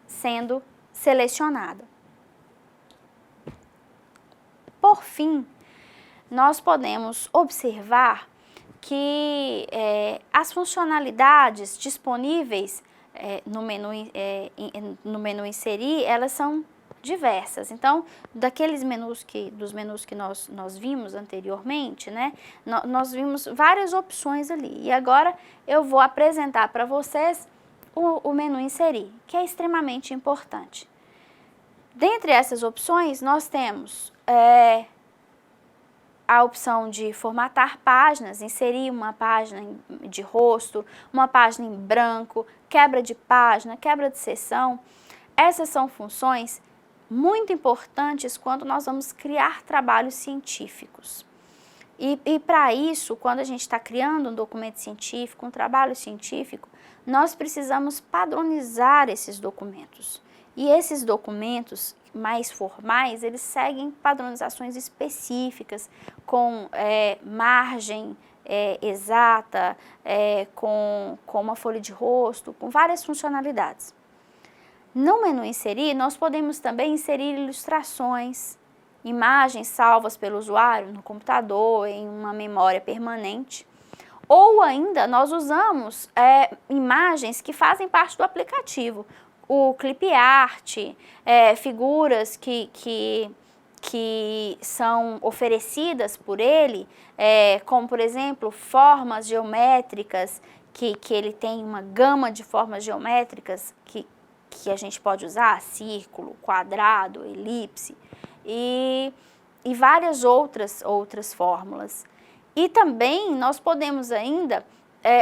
A: sendo selecionada. Por fim, nós podemos observar que as funcionalidades disponíveis no menu inserir, elas são diversas. Então, dos menus que nós vimos anteriormente, né, nós vimos várias opções ali. E agora eu vou apresentar para vocês o menu inserir, que é extremamente importante. Dentre essas opções, nós temos a opção de formatar páginas, inserir uma página de rosto, uma página em branco, quebra de página, quebra de seção. Essas são funções muito importantes quando nós vamos criar trabalhos científicos. E para isso, quando a gente está criando um documento científico, um trabalho científico, nós precisamos padronizar esses documentos. E esses documentos mais formais, eles seguem padronizações específicas, com margem exata, com uma folha de rosto, com várias funcionalidades. No menu inserir, nós podemos também inserir ilustrações, imagens salvas pelo usuário no computador, em uma memória permanente. Ou ainda, nós usamos imagens que fazem parte do aplicativo. O clip art, figuras que são oferecidas por ele, como por exemplo, formas geométricas, que ele tem uma gama de formas geométricas que a gente pode usar, círculo, quadrado, elipse, e várias outras fórmulas. E também nós podemos ainda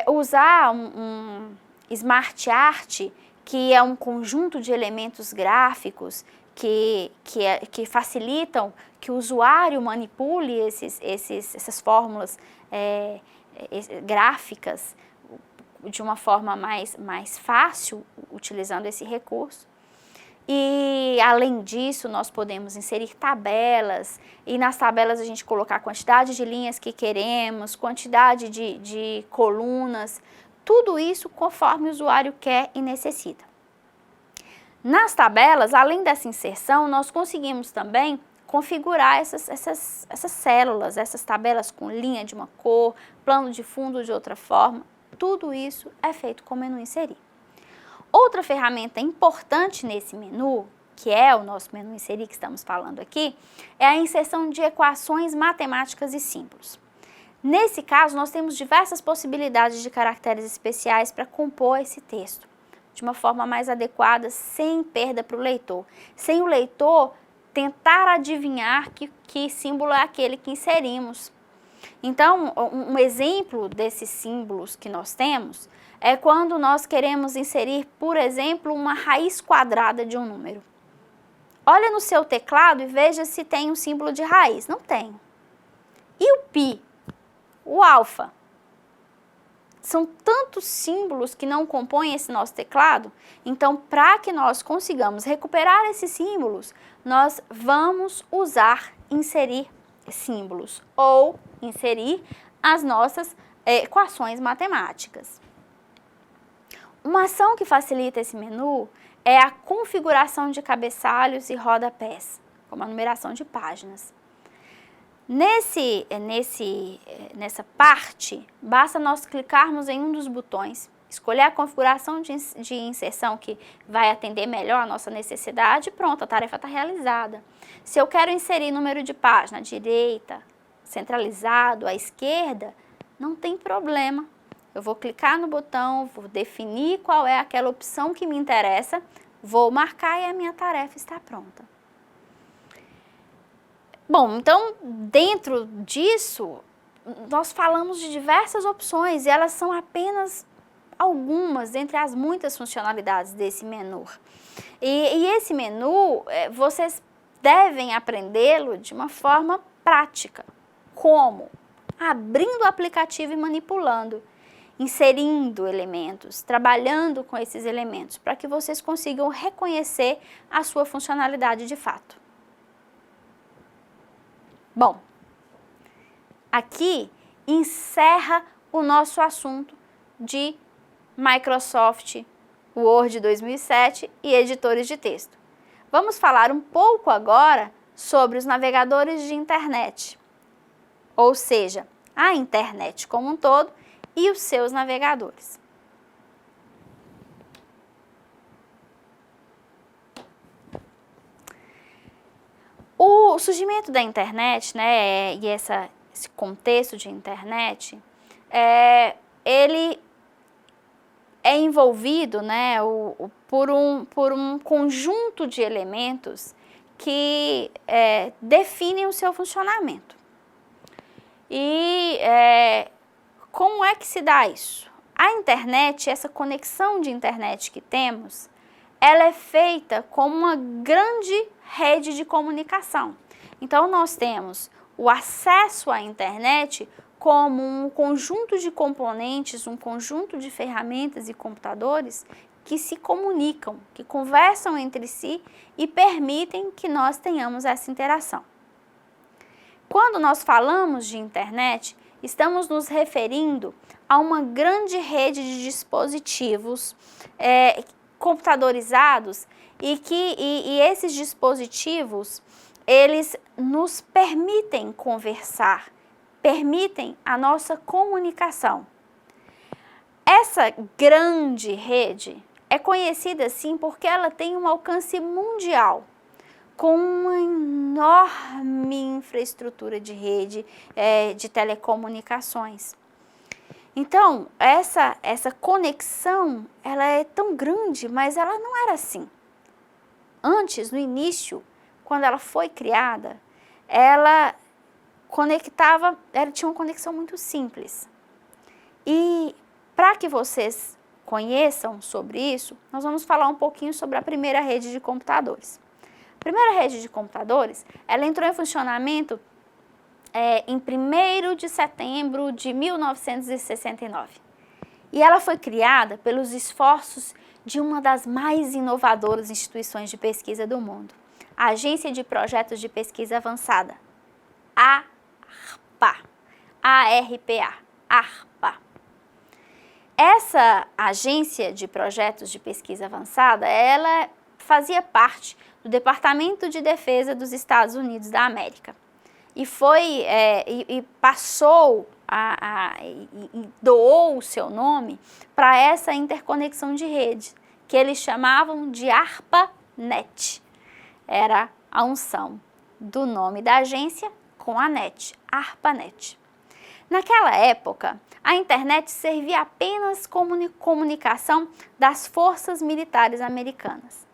A: usar um Smart Art, que é um conjunto de elementos gráficos que facilitam que o usuário manipule essas fórmulas gráficas de uma forma mais fácil, utilizando esse recurso. E, além disso, nós podemos inserir tabelas, e nas tabelas a gente colocar a quantidade de linhas que queremos, quantidade de colunas, tudo isso conforme o usuário quer e necessita. Nas tabelas, além dessa inserção, nós conseguimos também configurar essas células, essas tabelas com linha de uma cor, plano de fundo de outra forma, tudo isso é feito com o menu inserir. Outra ferramenta importante nesse menu, que é o nosso menu inserir que estamos falando aqui, é a inserção de equações matemáticas e símbolos. Nesse caso, nós temos diversas possibilidades de caracteres especiais para compor esse texto, de uma forma mais adequada, sem perda para o leitor, sem o leitor tentar adivinhar que símbolo é aquele que inserimos. Então, um exemplo desses símbolos que nós temos é quando nós queremos inserir, por exemplo, uma raiz quadrada de um número. Olha no seu teclado e veja se tem um símbolo de raiz. Não tem. E o pi? O alfa? São tantos símbolos que não compõem esse nosso teclado, então, para que nós consigamos recuperar esses símbolos, nós vamos usar inserir símbolos ou inserir as nossas equações matemáticas. Uma ação que facilita esse menu é a configuração de cabeçalhos e rodapés, como a numeração de páginas. Nessa parte, basta nós clicarmos em um dos botões, escolher a configuração de inserção que vai atender melhor a nossa necessidade e pronto, a tarefa está realizada. Se eu quero inserir número de página à direita, centralizado, à esquerda, não tem problema. Eu vou clicar no botão, vou definir qual é aquela opção que me interessa, vou marcar e a minha tarefa está pronta. Bom, então, dentro disso, nós falamos de diversas opções e elas são apenas algumas entre as muitas funcionalidades desse menu. E esse menu, vocês devem aprendê-lo de uma forma prática. Como? Abrindo o aplicativo e manipulando, inserindo elementos, trabalhando com esses elementos, para que vocês consigam reconhecer a sua funcionalidade de fato. Bom, aqui encerra o nosso assunto de Microsoft Word 2007 e editores de texto. Vamos falar um pouco agora sobre os navegadores de internet, ou seja, a internet como um todo e os seus navegadores. O surgimento da internet, né, e esse contexto de internet, ele é envolvido, né, por um conjunto de elementos que definem o seu funcionamento. E como é que se dá isso? A internet, essa conexão de internet que temos, ela é feita como uma grande rede de comunicação. Então, nós temos o acesso à internet como um conjunto de componentes, um conjunto de ferramentas e computadores que se comunicam, que conversam entre si e permitem que nós tenhamos essa interação. Quando nós falamos de internet, estamos nos referindo a uma grande rede de dispositivos computadorizados e esses dispositivos, eles nos permitem conversar, permitem a nossa comunicação. Essa grande rede é conhecida assim porque ela tem um alcance mundial, com uma enorme infraestrutura de rede de telecomunicações. Então, essa conexão, ela é tão grande, mas ela não era assim. Antes, no início, quando ela foi criada, ela tinha uma conexão muito simples. E para que vocês conheçam sobre isso, nós vamos falar um pouquinho sobre a primeira rede de computadores. primeira rede de computadores, ela entrou em funcionamento em 1º de setembro de 1969. E ela foi criada pelos esforços de uma das mais inovadoras instituições de pesquisa do mundo, a Agência de Projetos de Pesquisa Avançada, ARPA. ARPA. ARPA. Essa Agência de Projetos de Pesquisa Avançada, ela fazia parte do Departamento de Defesa dos Estados Unidos da América. E passou e doou o seu nome para essa interconexão de rede, que eles chamavam de ARPANET. Era a unção do nome da agência com a NET, ARPANET. Naquela época, a internet servia apenas como comunicação das forças militares americanas.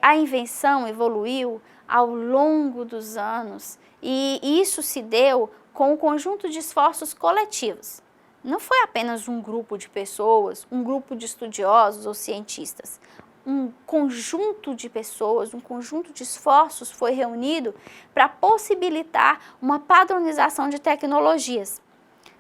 A: A invenção evoluiu ao longo dos anos e isso se deu com um conjunto de esforços coletivos. Não foi apenas um grupo de pessoas, um grupo de estudiosos ou cientistas. Um conjunto de pessoas, um conjunto de esforços foi reunido para possibilitar uma padronização de tecnologias,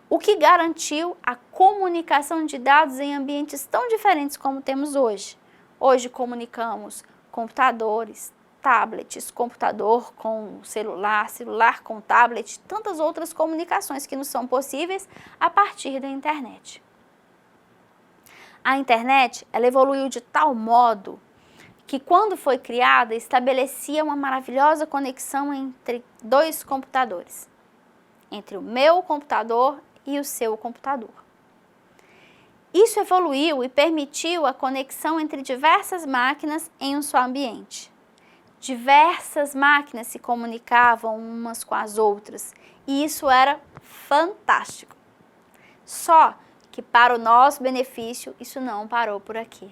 A: o que garantiu a comunicação de dados em ambientes tão diferentes como temos hoje. Hoje comunicamos computadores, tablets, computador com celular, celular com tablet, tantas outras comunicações que nos são possíveis a partir da internet. A internet, ela evoluiu de tal modo que quando foi criada, estabelecia uma maravilhosa conexão entre dois computadores, entre o meu computador e o seu computador. Isso evoluiu e permitiu a conexão entre diversas máquinas em um só ambiente. Diversas máquinas se comunicavam umas com as outras e isso era fantástico. Só que para o nosso benefício, isso não parou por aqui.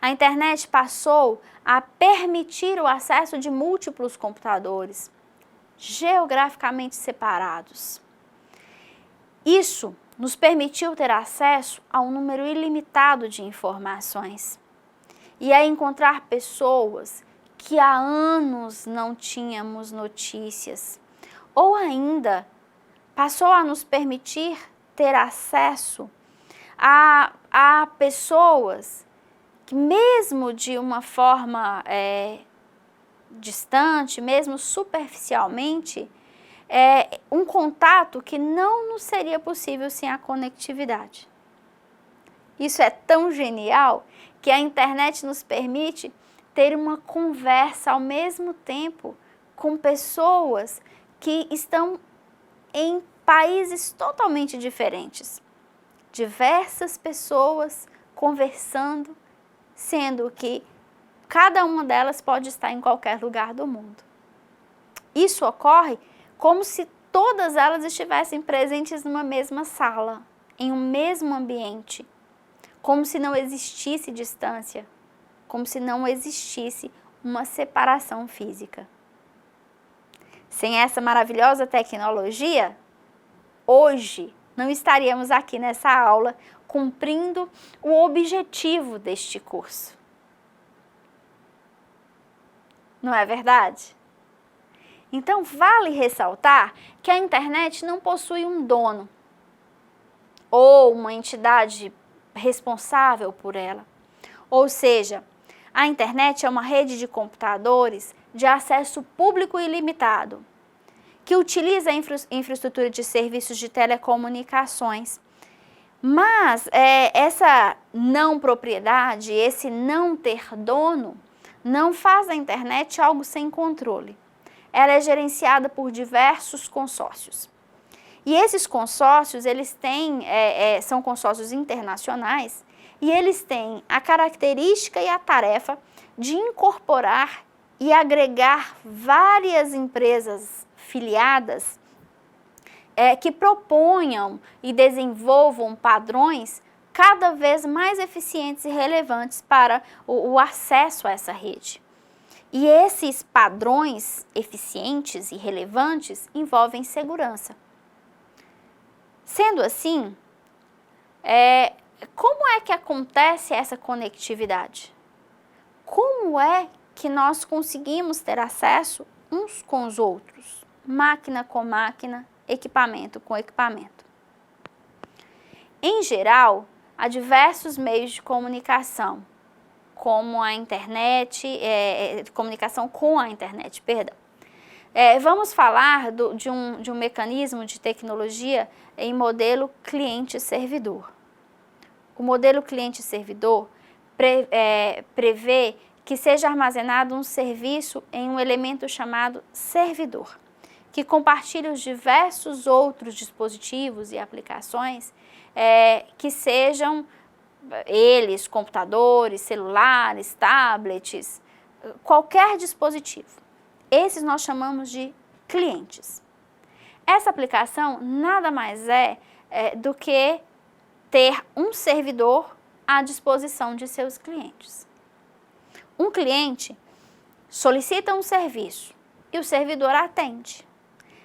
A: A internet passou a permitir o acesso de múltiplos computadores, geograficamente separados. Isso nos permitiu ter acesso a um número ilimitado de informações e a encontrar pessoas que há anos não tínhamos notícias, ou ainda passou a nos permitir ter acesso a pessoas que mesmo de uma forma distante, mesmo superficialmente, um contato que não nos seria possível sem a conectividade. Isso é tão genial que a internet nos permite ter uma conversa ao mesmo tempo com pessoas que estão em países totalmente diferentes. Diversas pessoas conversando, sendo que cada uma delas pode estar em qualquer lugar do mundo. Isso ocorre como se todas elas estivessem presentes numa mesma sala, em um mesmo ambiente, como se não existisse distância, como se não existisse uma separação física. Sem essa maravilhosa tecnologia, hoje não estaríamos aqui nessa aula cumprindo o objetivo deste curso. Não é verdade? Então, vale ressaltar que a internet não possui um dono ou uma entidade responsável por ela. Ou seja, a internet é uma rede de computadores de acesso público ilimitado, que utiliza a infraestrutura de serviços de telecomunicações. Mas essa não propriedade, esse não ter dono, não faz da internet algo sem controle. Ela é gerenciada por diversos consórcios. E esses consórcios, eles têm, são consórcios internacionais, e eles têm a característica e a tarefa de incorporar e agregar várias empresas filiadas que proponham e desenvolvam padrões cada vez mais eficientes e relevantes para o acesso a essa rede. E esses padrões eficientes e relevantes envolvem segurança. Sendo assim, como é que acontece essa conectividade? Como é que nós conseguimos ter acesso uns com os outros, máquina com máquina, equipamento com equipamento. Em geral, há diversos meios de comunicação, como a internet, comunicação com a internet, perdão. Vamos falar de um mecanismo de tecnologia em modelo cliente-servidor. O modelo cliente-servidor prevê que seja armazenado um serviço em um elemento chamado servidor, que compartilha os diversos outros dispositivos e aplicações que sejam eles, computadores, celulares, tablets, qualquer dispositivo. Esses nós chamamos de clientes. Essa aplicação nada mais do que ter um servidor à disposição de seus clientes. Um cliente solicita um serviço e o servidor atende.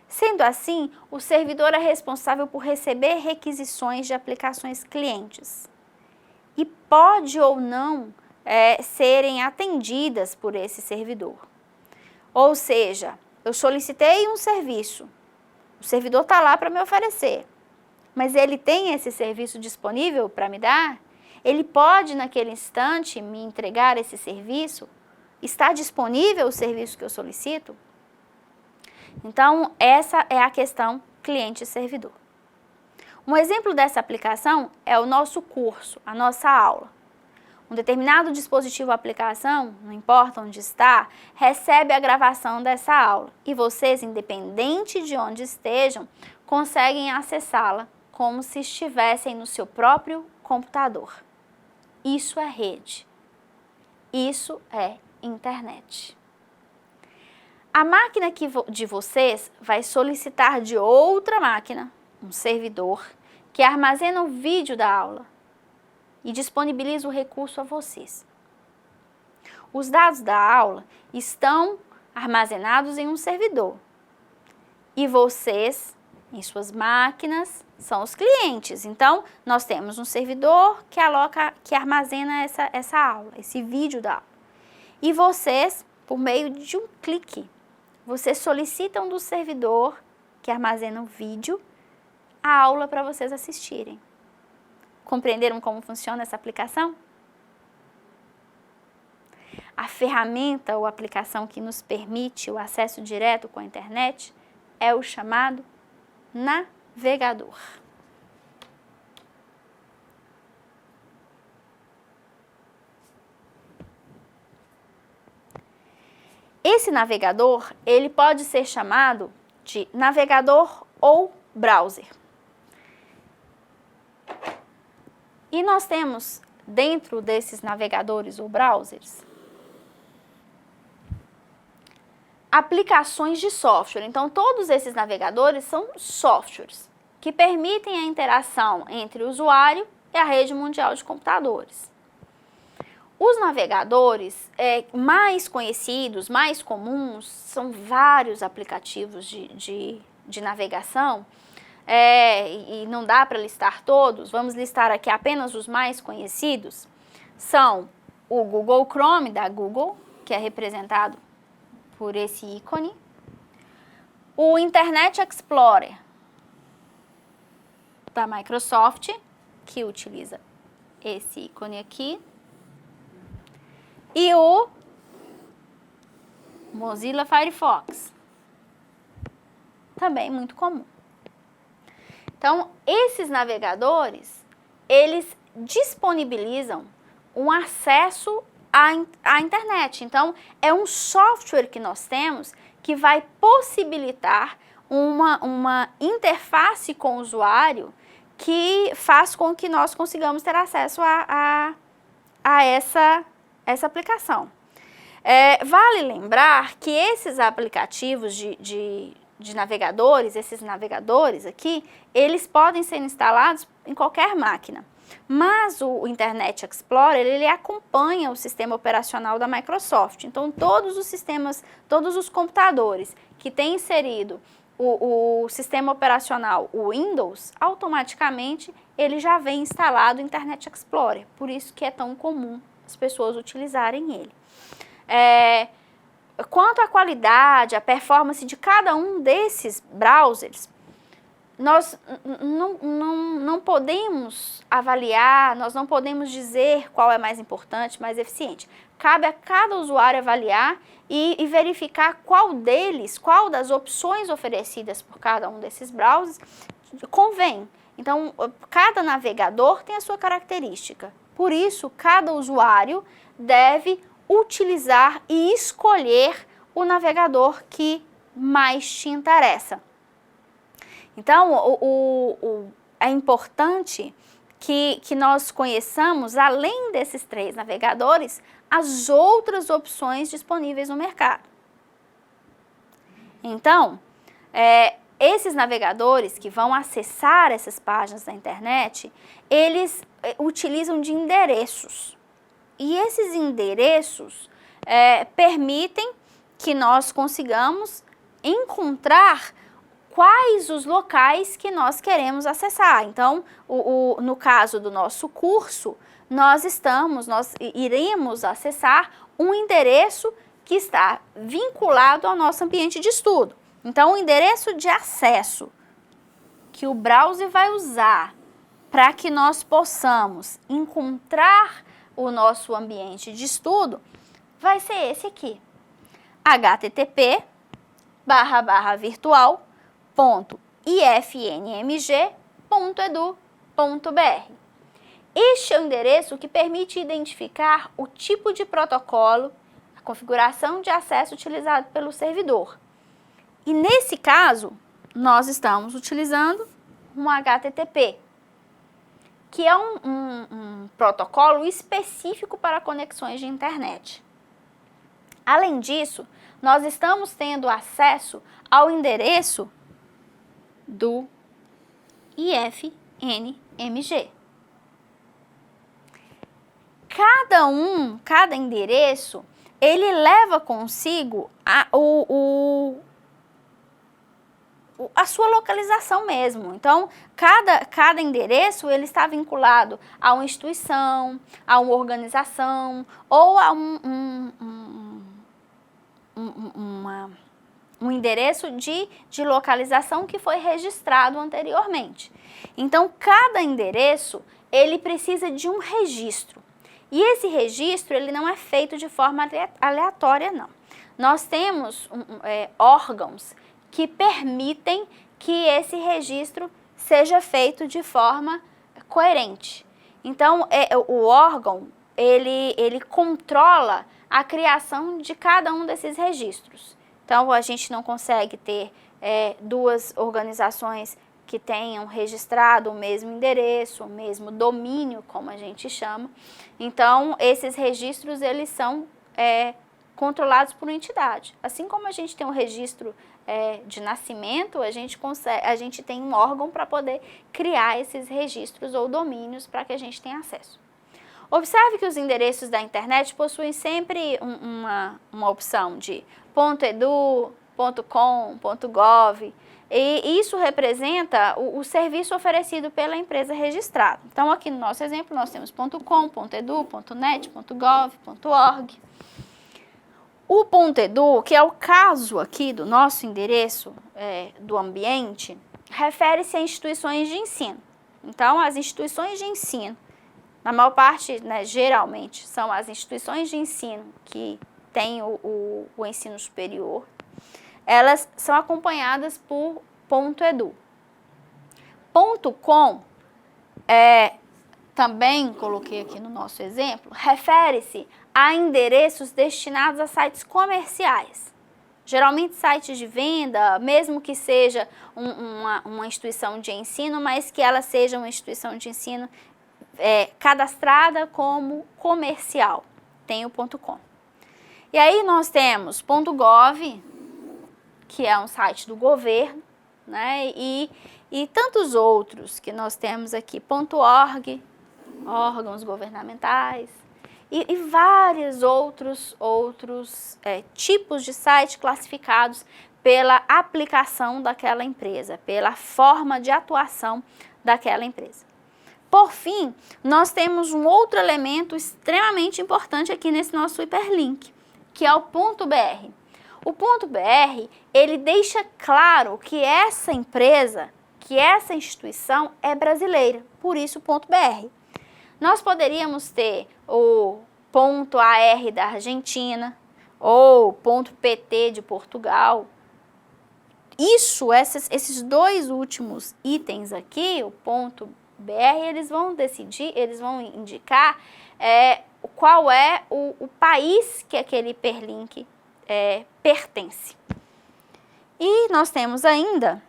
A: Sendo assim, o servidor é responsável por receber requisições de aplicações clientes e pode ou não serem atendidas por esse servidor. Ou seja, eu solicitei um serviço, o servidor está lá para me oferecer, mas ele tem esse serviço disponível para me dar? Ele pode, naquele instante, me entregar esse serviço? Está disponível o serviço que eu solicito? Então, essa é a questão cliente-servidor. Um exemplo dessa aplicação é o nosso curso, a nossa aula. Um determinado dispositivo ou aplicação, não importa onde está, recebe a gravação dessa aula e vocês, independente de onde estejam, conseguem acessá-la como se estivessem no seu próprio computador. Isso é rede. Isso é internet. A máquina de vocês vai solicitar de outra máquina, um servidor, que armazena o vídeo da aula e disponibiliza o recurso a vocês. Os dados da aula estão armazenados em um servidor e vocês, em suas máquinas, são os clientes. Então, nós temos um servidor que armazena essa aula, esse vídeo da aula. E vocês, por meio de um clique, vocês solicitam do servidor que armazena o vídeo a aula para vocês assistirem. Compreenderam como funciona essa aplicação? A ferramenta ou aplicação que nos permite o acesso direto com a internet é o chamado navegador. Esse navegador, ele pode ser chamado de navegador ou browser. E nós temos, dentro desses navegadores ou browsers, aplicações de software. Então, todos esses navegadores são softwares que permitem a interação entre o usuário e a rede mundial de computadores. Os navegadores mais conhecidos, mais comuns, são vários aplicativos de navegação, e não dá para listar todos, vamos listar aqui apenas os mais conhecidos. São o Google Chrome, da Google, que é representado por esse ícone, o Internet Explorer, da Microsoft, que utiliza esse ícone aqui, e o Mozilla Firefox, também muito comum. Então, esses navegadores, eles disponibilizam um acesso à internet. Então, é um software que nós temos que vai possibilitar uma interface com o usuário que faz com que nós consigamos ter acesso a essa aplicação. Vale lembrar que esses aplicativos de navegadores, esses navegadores aqui, eles podem ser instalados em qualquer máquina. Mas o Internet Explorer, ele acompanha o sistema operacional da Microsoft. Então, todos os sistemas, todos os computadores que têm inserido o sistema operacional, o Windows, automaticamente ele já vem instalado o Internet Explorer. Por isso que é tão comum as pessoas utilizarem ele. Quanto à qualidade, à performance de cada um desses browsers, nós não podemos avaliar, nós não podemos dizer qual é mais importante, mais eficiente. Cabe a cada usuário avaliar e verificar qual das opções oferecidas por cada um desses browsers convém. Então, cada navegador tem a sua característica. Por isso, cada usuário deve utilizar e escolher o navegador que mais te interessa. Então, é importante que nós conheçamos, além desses 3 navegadores, as outras opções disponíveis no mercado. Então, esses navegadores que vão acessar essas páginas da internet, eles utilizam de endereços. E esses endereços permitem que nós consigamos encontrar quais os locais que nós queremos acessar. Então, no caso do nosso curso, nós iremos acessar um endereço que está vinculado ao nosso ambiente de estudo. Então, o endereço de acesso que o browser vai usar para que nós possamos encontrar o nosso ambiente de estudo vai ser esse aqui: http://virtual.ifnmg.edu.br. Este é o endereço que permite identificar o tipo de protocolo, a configuração de acesso utilizado pelo servidor. E nesse caso, nós estamos utilizando um HTTP, que é um protocolo específico para conexões de internet. Além disso, nós estamos tendo acesso ao endereço do IFNMG. Cada endereço, ele leva consigo a sua localização mesmo. Então, cada endereço ele está vinculado a uma instituição, a uma organização ou a um endereço de localização que foi registrado anteriormente. Então, cada endereço ele precisa de um registro. E esse registro ele não é feito de forma aleatória, não. Nós temos órgãos que permitem que esse registro seja feito de forma coerente. Então, o órgão, ele controla a criação de cada um desses registros. Então, a gente não consegue ter 2 organizações que tenham registrado o mesmo endereço, o mesmo domínio, como a gente chama. Então, esses registros, eles são controlados por uma entidade. Assim como a gente tem um registro de nascimento, a gente tem um órgão para poder criar esses registros ou domínios para que a gente tenha acesso. Observe que os endereços da internet possuem sempre uma opção de .edu, .com, .gov, e isso representa o serviço oferecido pela empresa registrada. Então, aqui no nosso exemplo, nós temos .com, .edu, .net, .gov, .org. O .edu, que é o caso aqui do nosso endereço do ambiente, refere-se a instituições de ensino. Então, as instituições de ensino, na maior parte, geralmente, são as instituições de ensino que têm o ensino superior, elas são acompanhadas por .edu. .com, também coloquei aqui no nosso exemplo, refere-se a endereços destinados a sites comerciais. Geralmente sites de venda, mesmo que seja uma instituição de ensino, mas que ela seja uma instituição de ensino cadastrada como comercial. Tem o .com. E aí nós temos .gov, que é um site do governo, né? E tantos outros que nós temos aqui, .org, órgãos governamentais, e vários outros tipos de site classificados pela aplicação daquela empresa, pela forma de atuação daquela empresa. Por fim, nós temos um outro elemento extremamente importante aqui nesse nosso hiperlink, que é o ponto .br. O ponto .br, ele deixa claro que essa empresa, que essa instituição é brasileira, por isso o ponto .br. Nós poderíamos ter o ponto .ar da Argentina ou ponto .pt de Portugal. Esses dois últimos itens aqui, o ponto .br, eles vão indicar qual é o país que aquele hiperlink pertence. E nós temos ainda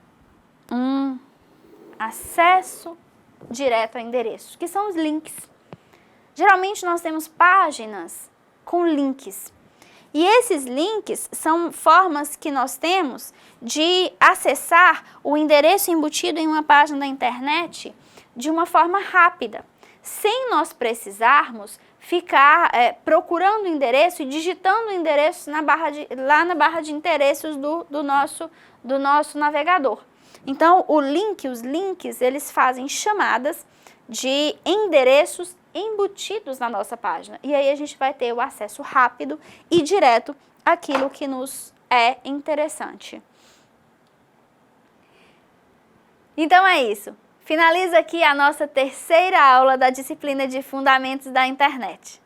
A: um acesso direto a endereços, que são os links. Geralmente nós temos páginas com links. E esses links são formas que nós temos de acessar o endereço embutido em uma página da internet de uma forma rápida, sem nós precisarmos ficar procurando o endereço e digitando o endereço lá na barra de endereços do nosso navegador. Então, os links, eles fazem chamadas de endereços embutidos na nossa página. E aí a gente vai ter o acesso rápido e direto àquilo que nos é interessante. Então é isso. Finaliza aqui a nossa terceira aula da disciplina de Fundamentos da Internet.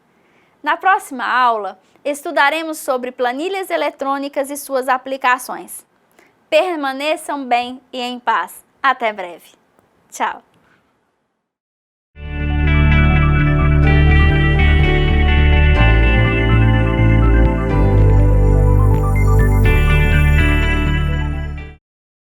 A: Na próxima aula, estudaremos sobre planilhas eletrônicas e suas aplicações. Permaneçam bem e em paz. Até breve. Tchau.